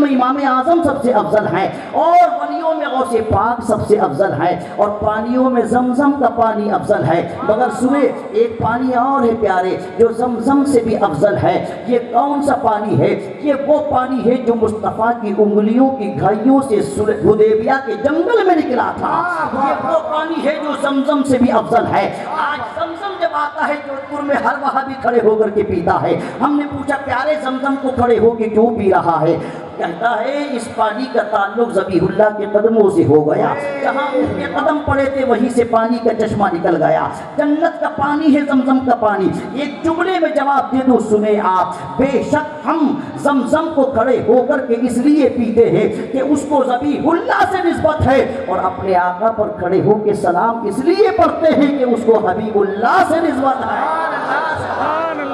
میں امام اعظم سب سے افضل ہیں، اور ولیوں میں غوث پاک سب سے افضل ہیں، اور پانیوں میں زمزم کا پانی افضل ہے۔ مگر سنیں، ایک پانی اور ہے پیارے جو زمزم سے بھی افضل ہے۔ یہ کون سا پانی ہے؟ یہ وہ پانی ہے جو مصطفیٰ کی انگلیوں کی گھائیوں سے حدیبیہ کے جنگل میں نکلا تھا۔ یہ وہ پانی ہے جو زمزم سے بھی افضل ہے۔ آج زمزم جب آتا ہے جودھپور میں ہر وہابی کھڑے ہو کر کے پیتا ہے۔ ہم نے پوچھا پیارے زمزم کو کھڑے ہو کے کیوں پی رہا ہے؟ کہتا ہے اس پانی کا تعلق ذبیح اللہ کے قدموں سے ہو گیا، جہاں ان کے قدم پڑے تھے وہیں سے پانی کا چشمہ نکل گیا، جنت کا پانی ہے زمزم کا پانی۔ ایک جملے میں جواب دے دو سنیں آپ، بے شک ہم زمزم کو کھڑے ہو کر کے اس لیے پیتے ہیں کہ اس کو ذبیح اللہ سے نسبت ہے، اور اپنے آقا پر کھڑے ہو کے سلام اس لیے پڑھتے ہیں کہ اس کو حبیب اللہ سے نسبت ہے۔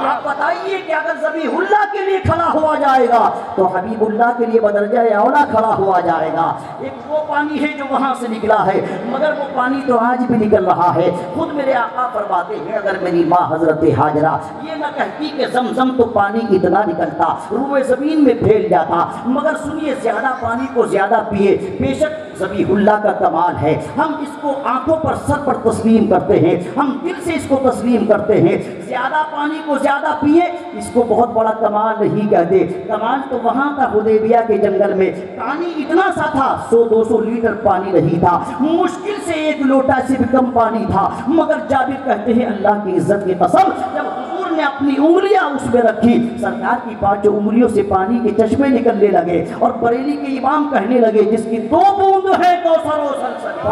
آپ بتائیے کہ اگر ذبیح اللہ کے لیے کھڑا ہوا جائے گا تو حبیب اللہ کے لیے بدرجہ اولا کھڑا ہوا جائے گا۔ ایک وہ پانی ہے جو وہاں سے نکلا ہے، مگر وہ پانی تو آج بھی نکل رہا ہے۔ خود میرے آقا فرماتے ہیں اگر میری ماں حضرت حاجرہ یہ نہ کہتی کہ زمزم تو پانی اتنا نکلتا روئے زمین میں پھیل جاتا، مگر سنیے زیادہ پانی کو زیادہ پیے، بے شک ذبیح اللہ کا کمال ہے، ہم اس کو آنکھوں پر سر پر تسلیم کرتے ہیں، ہم دل سے اس کو تسلیم کرتے ہیں۔ زیادہ پانی کو زیادہ پیے اس کو بہت بڑا کمال نہیں کہتے، کمال تو وہاں تھا حدیبیہ کے جنگل میں، پانی اتنا سا تھا 100-200 لیٹر پانی نہیں تھا، مشکل سے 1 لوٹا سے بھی کم پانی تھا، مگر جابر کہتے ہیں اللہ کی عزت کی قسم جب حضور نے اپنی انگلیاں اس میں رکھی، سرکار کی 5 انگلیوں سے پانی کے چشمے نکلنے لگے، اور بریلی کے امام کہنے لگے جس کی 2 بوند ہیں کوثر و سلسبیل،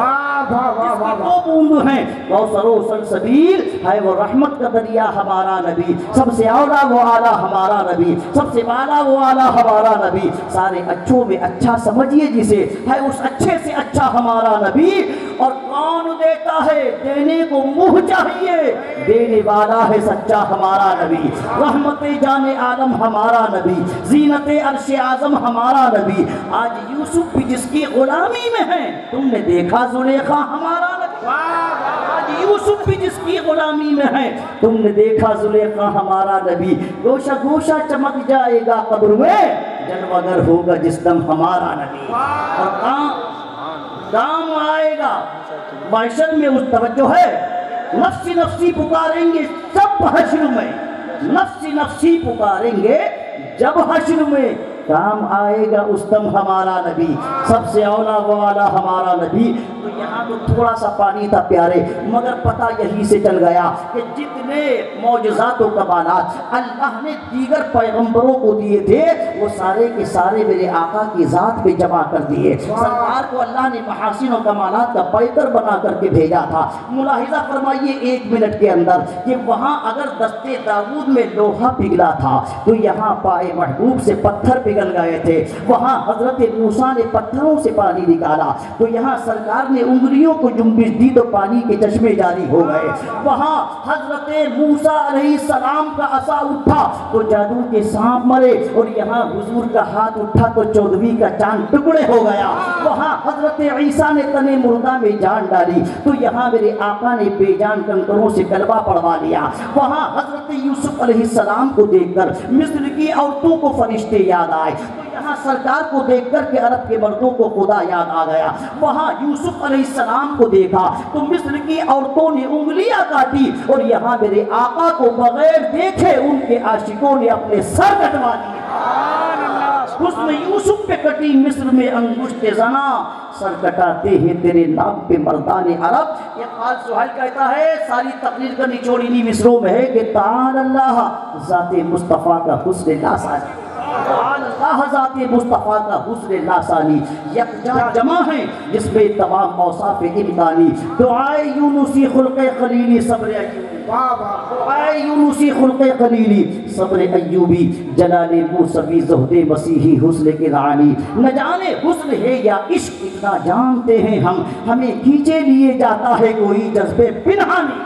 جس کی 2 بوند ہیں کوثر و سلسبیل ہے وہ رحمت کا دریا ہمارا نبی، سب سے اولا وہ اعلیٰ ہمارا نبی، سب سے بالا وہ اعلیٰ ہمارا نبی، سارے اچھوں میں اچھا سمجھیے جسے ہے اس اچھے سے اچھا ہمارا نبی، اور کون دیتا ہے دینے کو منہ چاہیے، دینے والا ہے سچا ہمارا نبی، رحمت جان عالم ہمارا نبی، زینت عرش اعظم ہمارا نبی۔ آج یوسف بھی جس کی غلامی میں ہے تم نے دیکھا زلیخا ہمارا نبی، آج یوسف بھی جس کی غلامی میں ہے تم نے دیکھا زلیخا ہمارا نبی، گوشہ گوشہ چمک جائے گا قبر میں جلوگر ہوگا جس دم ہمارا نبی، اور کام آئے گا معاشر میں اس توجہ ہے، نفسی نفسی پکاریں گے سب حشر میں، نفسی نفسی پکاریں گے جب حشر میں کام آئے گا اس دم ہمارا نبی، سب سے اولا و اعلیٰ ہمارا نبی۔ تو یہاں تو تھوڑا سا پانی تھا پیارے، مگر پتہ یہی سے چل گیا کہ جتنے معجزات و کمالات اللہ نے دیگر پیغمبروں کو دیے تھے وہ سارے کے سارے میرے آقا کی ذات پہ جمع کر دیے۔ سرکار کو اللہ نے محاسن و کمالات کا پیکر بنا کر کے بھیجا تھا۔ ملاحظہ فرمائیے 1 منٹ کے اندر کہ وہاں اگر دستے داؤد میں لوہا پگھلا تھا تو یہاں پائے محبوب سے پتھر پگھل گئے تھے، وہاں حضرت موسیٰ نے پتھروں سے پانی نکالا تو یہاں سرکار نے انگلیوں کو جنبش دی تو پانی کے چشمے جاری ہو گئے، وہاں حضرت موسیٰ علیہ السلام کا عصا اٹھا تو جادو کے سانپ مرے، اور یہاں حضور کا ہاتھ اٹھا تو 14ویں کا چاند ٹکڑے ہو گیا، وہاں حضرت عیسیٰ نے تن مردہ میں جان ڈالی تو یہاں میرے آقا نے بے جان کنکروں سے کلمہ پڑھوا لیا، وہاں حضرت یوسف علیہ السلام کو دیکھ کر مصر کی عورتوں کو فرشتے یاد آئے، یہاں سرکار کو دیکھ کر کے عرب کے مردوں کو خدا یاد آ گیا، وہاں یوسف علیہ السلام کو دیکھا تو مصر کی عورتوں نے انگلیاں کاٹی، اور یہاں میرے آقا کو بغیر دیکھے ان کے عاشقوں نے اپنے سر کٹوا دیے۔ حسن یوسف پہ کٹی مصر میں انگشت زنا، سر کٹاتے ہیں تیرے نام پہ مردان عرب۔ یہ خال سہیل کہتا ہے ساری تقریر کا نچوڑ انہی مصروں میں ہے کہ تعالی اللہ ذات مصطفیٰ کا حسن لاسانی، تعالی اللہ ذات مصطفیٰ کا حسن لاسانی، یکجا جمع ہے جس میں تمام اوصاف امکانی، دعائے یونسی خلق خلیلی صبر ایوبی، دعائے یونسی خلق خلیلی صبر ایوبی، جلال موسوی زہد مسیحی حسن کنعانی، نہ جانے حسن ہے یا عشق اتنا جانتے ہیں ہم، ہمیں کھینچے لیے جاتا ہے کوئی جذبے پنہانی،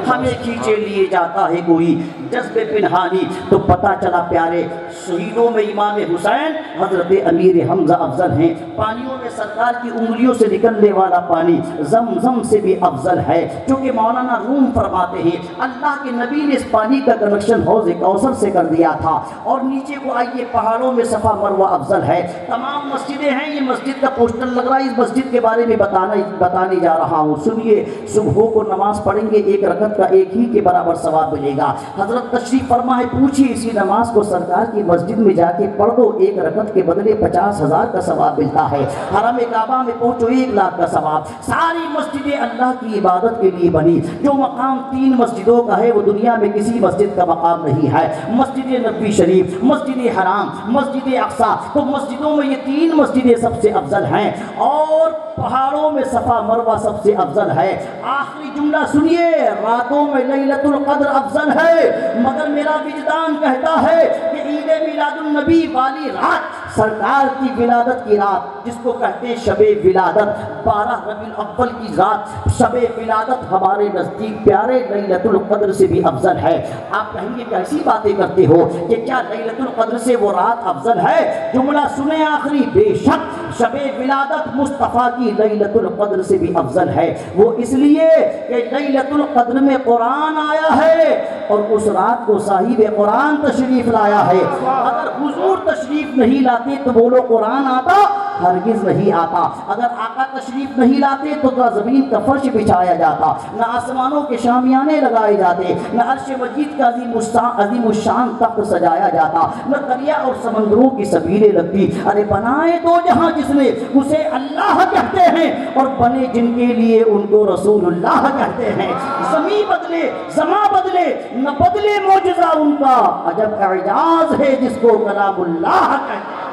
ہمیں کھینچے لیے جاتا ہے کوئی جذب پنہانی۔ تو پتہ چلا پیارے شہیدوں میں امام حسین حضرت امیر حمزہ افضل ہیں، پانیوں میں سرکار کی انگلیوں سے نکلنے والا پانی زمزم سے بھی افضل ہے، چونکہ مولانا روم فرماتے ہیں اللہ کے نبی نے اس پانی کا کنیکشن حوض کوثر سے کر دیا تھا، اور نیچے کو آئیے پہاڑوں میں صفا مروہ افضل ہے، تمام مسجدیں ہیں، یہ مسجد کا پوسٹر لگ رہا ہے، اس مسجد کے بارے میں بتانے جا رہا ہوں، سنیے۔ صبح کو نماز پڑھیں گے 1 رکعت رکعت کا ایک ہی کے برابر ثواب ملے گا۔ حضرت تشریف فرما ہے، پوچھیے اسی نماز کو سرکار کی مسجد میں جا کے پڑھ دو، ایک رکعت کے بدلے 50,000 کا ثواب ملتا ہے۔ حرم کعبہ میں پہنچو 1 لاکھ کا ثواب۔ ساری مسجدیں اللہ کی عبادت کے لیے بنی، جو مقام 3 مسجدوں کا ہے وہ دنیا میں کسی مسجد کا مقام نہیں ہے۔ مسجد نبوی شریف، مسجد حرام، مسجد اقصیٰ، تو مسجدوں میں یہ 3 مسجدیں سب سے افضل ہیں، اور پہاڑوں میں صفا مروہ سب سے افضل ہے۔ آخری جملہ سنیے، راتوں میں لیلۃ القدر افضل ہے، مگر میرا وجدان کہتا ہے کہ عید میلاد النبی والی رات، سرکار کی ولادت کی رات جس کو کہتے ہیں شب ولادت، 12 ربیع الاول کی رات شب ولادت ہمارے نزدیک پیارے لیلۃ القدر سے بھی افضل ہے۔ آپ کہیں گے کیسی باتیں کرتے ہو کہ کیا لیلۃ القدر سے وہ رات افضل ہے؟ جملہ سنیں آخری، بے شک شب ولادت مصطفیٰ کی لیلۃ القدر سے بھی افضل ہے۔ وہ اس لیے کہ لیلۃ القدر میں قرآن آیا ہے اور اس رات کو صاحب قرآن تشریف لایا ہے۔ اگر حضور تشریف نہیں لاتے تو بولو قرآن آتا؟ ہرگز نہیں آتا۔ اگر آقا تشریف نہیں لاتے تو نہ زمین کا فرش بچھایا جاتا، نہ آسمانوں کے شامیانے لگائے جاتے، نہ عرش مجید کا عظیم الشان تخت سجایا جاتا، نہ دریا اور سمندروں کی سبیلیں لگتی۔ ارے بنائے دو جہاں جس نے اسے اللہ کہتے ہیں، اور بنے جن کے لیے ان کو رسول اللہ کہتے ہیں۔ زمین بدلے، زماں بدلے، نہ بدلے معجزہ ان کا، عجب اعجاز ہے جس کو کلام اللہ کہتے ہیں۔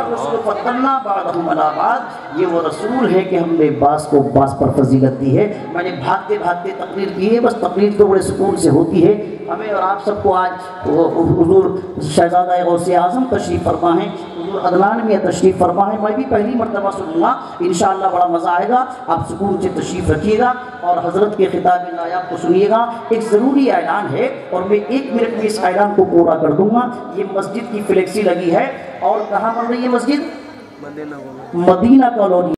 رسول فتنا بعدہم علی بعد، یہ وہ رسول ہے کہ ہم نے بعض کو بعض پر فضیلت دی ہے۔ میں نے بھاگتے بھاگتے تقریر کی ہے، بس تقریر تو بڑے سکون سے ہوتی ہے۔ ہمیں اور آپ سب کو آج حضور شہزادہ غوث اعظم تشریف فرما ہے، حضور عدنان میاں تشریف فرما ہے، میں بھی پہلی مرتبہ سنوں گا، انشاءاللہ بڑا مزہ آئے گا۔ آپ سکون سے تشریف رکھیے گا اور حضرت کے خطاب نایاب کو سنیے گا۔ ایک ضروری اعلان ہے اور میں 1 منٹ میں اس اعلان کو پورا کر دوں گا۔ یہ مسجد کی فلیکسی لگی ہے، اور کہاں بن رہی ہے مسجد؟ مدینہ کالونی۔